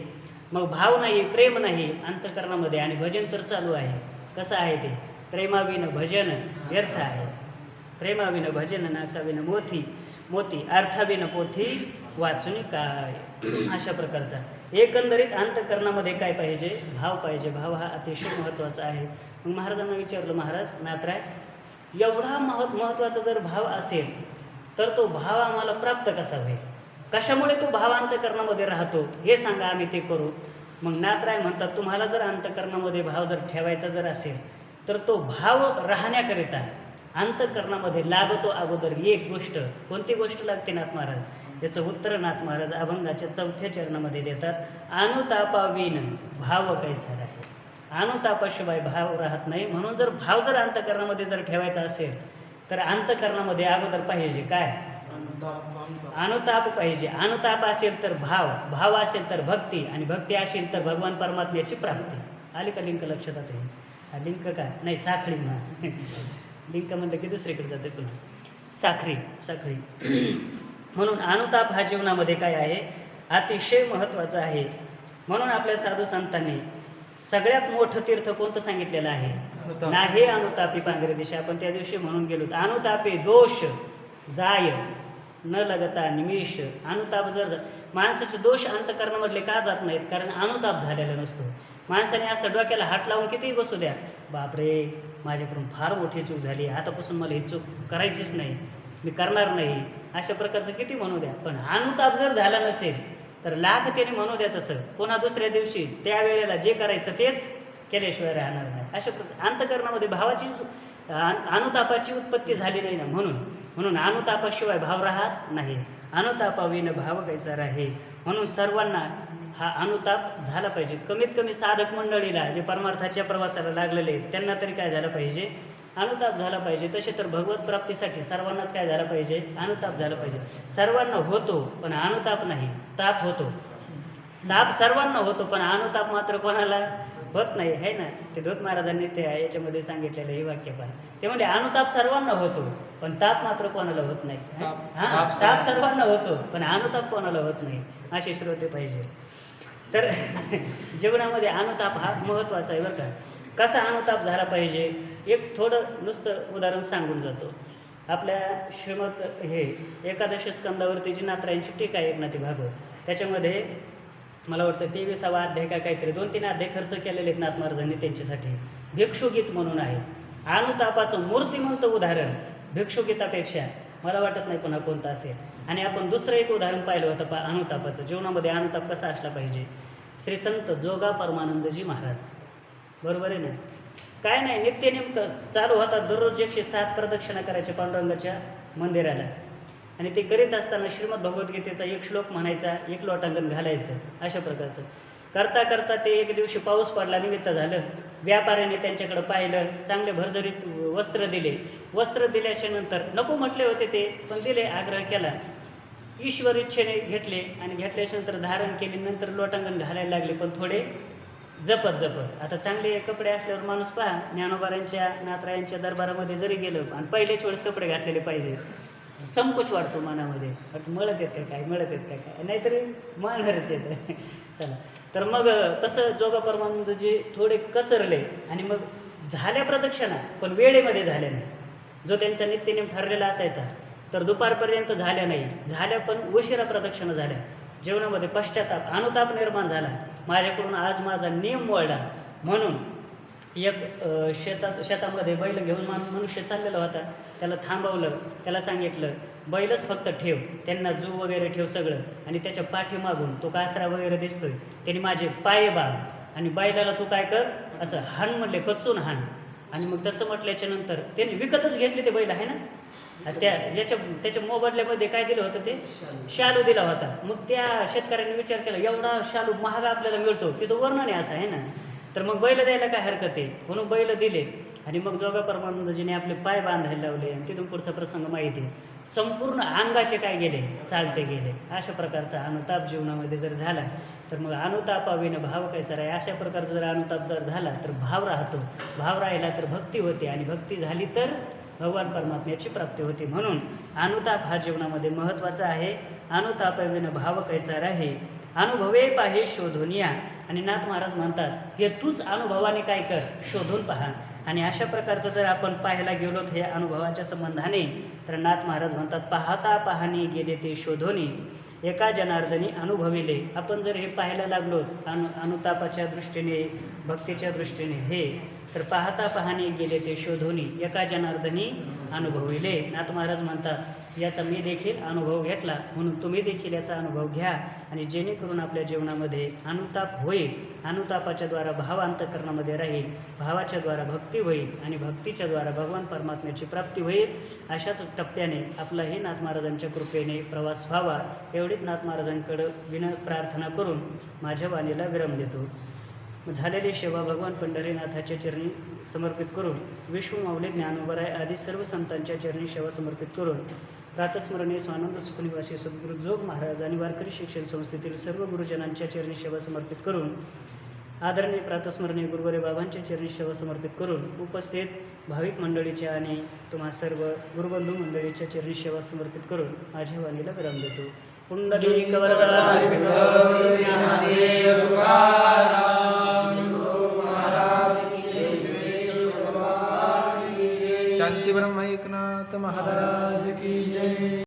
मग भाव नाही, प्रेम नाही अंतःकरणामध्ये, आणि भजन तर चालू आहे. कसं आहे ते? प्रेमाविन भजन व्यर्थ आहे. प्रेमाविन भजन नाकाविन मोती अर्थाविन पोथी वाचून काय. अशा प्रकारचा एकंदरीत अंतःकरणामध्ये काय पाहिजे? भाव पाहिजे. भाव हा अतिशय महत्त्वाचा आहे. मग महाराजांना विचारलं, महाराज नाथराय, एवढा महत्त्वाचा जर भाव असेल तर तो भाव आम्हाला प्राप्त कसा होईल? कशामुळे तो भाव अंतःकरणामध्ये राहतो हे सांगा, आम्ही ते करू. मग नाथराय म्हणतात, तुम्हाला जर अंतःकरणामध्ये भाव जर ठेवायचा जर असेल तर तो भाव राहण्याकरिता अंतःकरणामध्ये लागतो अगोदर एक गोष्ट. कोणती गोष्ट लागते नाथ महाराज? याचं उत्तर नाथ महाराज अभंगाच्या 4थ्या चरणामध्ये देतात. अनुतापाविन भाव कैसा आहे. अनुतापाशिवाय भाव राहत नाही. म्हणून जर भाव जर अंतःकरणामध्ये जर ठेवायचा असेल तर अंतःकरणामध्ये अगोदर पाहिजे काय? अनुताप पाहिजे. अनुताप असेल तर भाव असेल तर भक्ती, आणि भक्ती असेल तर भगवान परमात्म्याची प्राप्ती. आली का लिंक लक्षात आहे? हा लिंक काय नाही, साखळी म्हणा. लिंक म्हणलं की दुसरीकडे जाते पुन्हा. साखळी. म्हणून अनुताप हा जीवनामध्ये काय आहे? अतिशय महत्त्वाचा आहे. म्हणून आपल्या साधू संतांनी सगळ्यात मोठं तीर्थ कोणतं सांगितलेलं आहे? नाही अनुतापी पांघरे दिशा. आपण त्या दिवशी म्हणून गेलो, अनुतापे दोष जाय न लगता निमिष. अनुताप जर माणसाचे दोष अंतःकरणामधले का जात नाहीत? कारण अनुताप झालेला नसतो. माणसाने असं डोक्याला हात लावून कितीही बसू द्या, बापरे माझ्याकडून फार मोठी चूक झाली, आतापासून मला ही चूक करायचीच नाही, मी करणार नाही, अशा प्रकारचं किती म्हणू द्या. पण अनुताप जर झाला नसेल तर लाख त्याने म्हणू द्या तसं, पुन्हा दुसऱ्या दिवशी त्यावेळेला जे करायचं तेच केल्याशिवाय राहणार नाही. अशा अंतःकरणामध्ये भावाची अनुतापाची उत्पत्ती झाली नाही ना. म्हणून अनुतापाशिवाय भाव राहत नाही. अनुतापाविन भाव कैसा राहे. म्हणून सर्वांना हा अनुताप झाला पाहिजे. कमीत कमी साधक मंडळीला जे परमार्थाच्या प्रवासाला लागलेले आहेत त्यांना तरी काय झालं पाहिजे? अनुताप झाला पाहिजे. तसे तर भगवत प्राप्तीसाठी सर्वांनाच काय झालं पाहिजे? अनुताप झाला पाहिजे. सर्वांना होतो पण अनुताप नाही. ताप होतो, ताप सर्वांना होतो पण अनुताप मात्र कोणाला होत नाही, आहे ना. ते धूत महाराजांनी ते याच्यामध्ये सांगितलेलं हे वाक्य पण ते म्हणजे अनुताप सर्वांना होतो पण ताप मात्र कोणाला होत नाही. ताप सर्वांना होतो पण अनुताप कोणाला होत नाही, असे श्रोते पाहिजे. तर जीवनामध्ये अनुताप हा महत्त्वाचा आहे बरं का. कसा अनुताप झाला पाहिजे? एक थोडं नुसतं उदाहरण सांगून जातो. आपल्या श्रीमत हे एकादश स्कंदावरती जी नाथरायांची टीका आहे एकनाथी भागवत, त्याच्यामध्ये मला वाटतं 23वा अध्याय का काहीतरी 2-3 अध्याय खर्च केलेले आहेत नाथ महाराजांनी त्यांच्यासाठी. भिक्षुगीत म्हणून आहे. अनुतापाचं मूर्तिमंत उदाहरण भिक्षुगीतापेक्षा मला वाटत नाही पुन्हा कोणतं असेल. आणि आपण दुसरं एक उदाहरण पाहिलं होतं अनुतापाचं. जीवनामध्ये अनुताप कसा असला पाहिजे? श्री संत जोगा परमानंदजी महाराज, बरोबर आहे ना. काय नाही, नित्य नेमकं चालू होता दररोज 107 प्रदक्षिणा करायच्या पांडुरंगाच्या मंदिराला. आणि ते करीत असताना श्रीमद भगवद्गीतेचा एक श्लोक म्हणायचा, एक लोटांगण घालायचं, अशा प्रकारचं करता करता ते एक दिवशी पाऊस पडला, निमित्त झालं. व्यापाऱ्याने त्यांच्याकडे पाहिलं, चांगले भरजरीत वस्त्र दिले. वस्त्र दिल्याच्या नंतर नको म्हटले होते ते, पण दिले, आग्रह केला. ईश्वर इच्छेने घेतले आणि घेतल्याच्या नंतर धारण केले. नंतर लोटांगण घालायला लागले, पण थोडे जपत. आता चांगले कपडे असल्यावर माणूस पहा, ज्ञानोबारांच्या नाथरायांच्या दरबारामध्ये जरी गेलं आणि पहिलेच वेळेस कपडे घातलेले पाहिजे, संकोच वाटतो मनामध्ये, मळत येत काय नाहीतरी मळणारच येतं. चला, तर मग तसं जोगा परमानंदजी थोडे कचरले आणि मग झाल्या प्रदक्षिणा, पण वेळेमध्ये झाल्या नाही. जो त्यांचा नित्यनेम ठरलेला असायचा तर दुपारपर्यंत झाल्या नाही, झाल्या पण उशिरा प्रदक्षिणा झाल्या. जीवनामध्ये पश्चाताप, अनुताप निर्माण झाला. माझ्याकडून आज माझा नियम वळला. म्हणून एक शेतामध्ये बैल घेऊन मनुष्य चाललेला होता. त्याला थांबवलं, त्याला सांगितलं बैलच फक्त ठेव, त्यांना जू वगैरे ठेव सगळं, आणि त्याच्या पाठीमागून तो कासरा वगैरे दिसतोय, त्याने माझे पाय बांध, आणि बैलाला तू काय कर, असं हाण म्हणले, कचून हाण. आणि मग तसं म्हटल्याच्या नंतर त्याने विकतच घेतले ते बैल, आहे ना. त्याच्या मोबदल्यामध्ये काय दिलं होतं? ते शालू दिला होता. मग त्या शेतकऱ्यांनी विचार केला, एवढा शालू महाग आपल्याला मिळतो, तिथं वर्णन आहे असं, आहे ना. तर मग बैल द्यायला काय हरकत आहे, म्हणून बैल दिले. आणि मग जोगा परमानंदजीने आपले पाय बांधायला लावले. आणि तिथून पुढचा प्रसंग माहिती आहे. संपूर्ण अंगाचे काय गेले, सालटे गेले. अशा प्रकारचा अनुताप जीवनामध्ये जर झाला तर मग अनुतापाविन भाव कैसा आहे. अशा प्रकारचा जर अनुताप जर झाला तर भाव राहतो, भाव राहिला तर भक्ती होते, आणि भक्ती झाली तर भगवान परमात्म्याची प्राप्ती होते. म्हणून अनुताप हा जीवनामध्ये महत्त्वाचा आहे. अनुतापाविन भाव कैसा राहे. अनुभवे पाहे शोधून या. आणि नाथ महाराज म्हणतात हे तूच अनुभवाने काय कर, शोधून पहा. आणि अशा प्रकारचं जर आपण पाहायला गेलो हे अनुभवाच्या संबंधाने, तर नाथ महाराज म्हणतात पाहता पाहणी गेले ते शोधोनी, एका जनार्दनी अनुभविले. आपण जर हे पाहायला लागलो अनुतापाच्या दृष्टीने, भक्तीच्या दृष्टीने हे, तर पाहता पाहणी गेले ते शोधोनी, एका जनार्दनी अनुभविले. नाथ महाराज म्हणतात याचा मी देखील अनुभव घेतला, म्हणून तुम्ही देखील याचा अनुभव घ्या. आणि जेणेकरून आपल्या जीवनामध्ये अनुताप होईल, अनुतापाच्या द्वारा भाव अंतःकरणामध्ये राहील, भावाच्या द्वारा भक्ती होईल आणि भक्तीच्या द्वारा भगवान परमात्म्याची प्राप्ती होईल. अशाच टप्प्याने आपलाही नाथ महाराजांच्या कृपेने प्रवास व्हावा, एवढीच नाथ महाराजांकडं प्रार्थना करून माझ्या वाणीला विराम देतो. झालेली सेवा भगवान पंढरीनाथाच्या चरणी समर्पित करून, विश्वमाऊली ज्ञानोबराय आदी सर्व संतांच्या चरणी सेवा समर्पित करून, प्रातस्मरणीय स्वानंद सुखनिवासी सद्गुरू जोग महाराज आणि वारकरी शिक्षण संस्थेतील सर्व गुरुजनांच्या चरणी सेवा समर्पित करून, आदरणीय प्रातस्मरणीय गुरुवरे बाबांच्या चरणी सेवा समर्पित करून, उपस्थित भाविक मंडळीच्या आणि तुम्हा सर्व गुरुबंधू मंडळीच्या चरणी सेवा समर्पित करून माझ्या वाणीला विराम देतो. पुंडलिक वरदा शांती ब्रह्म एकनाथ महाराज की जय.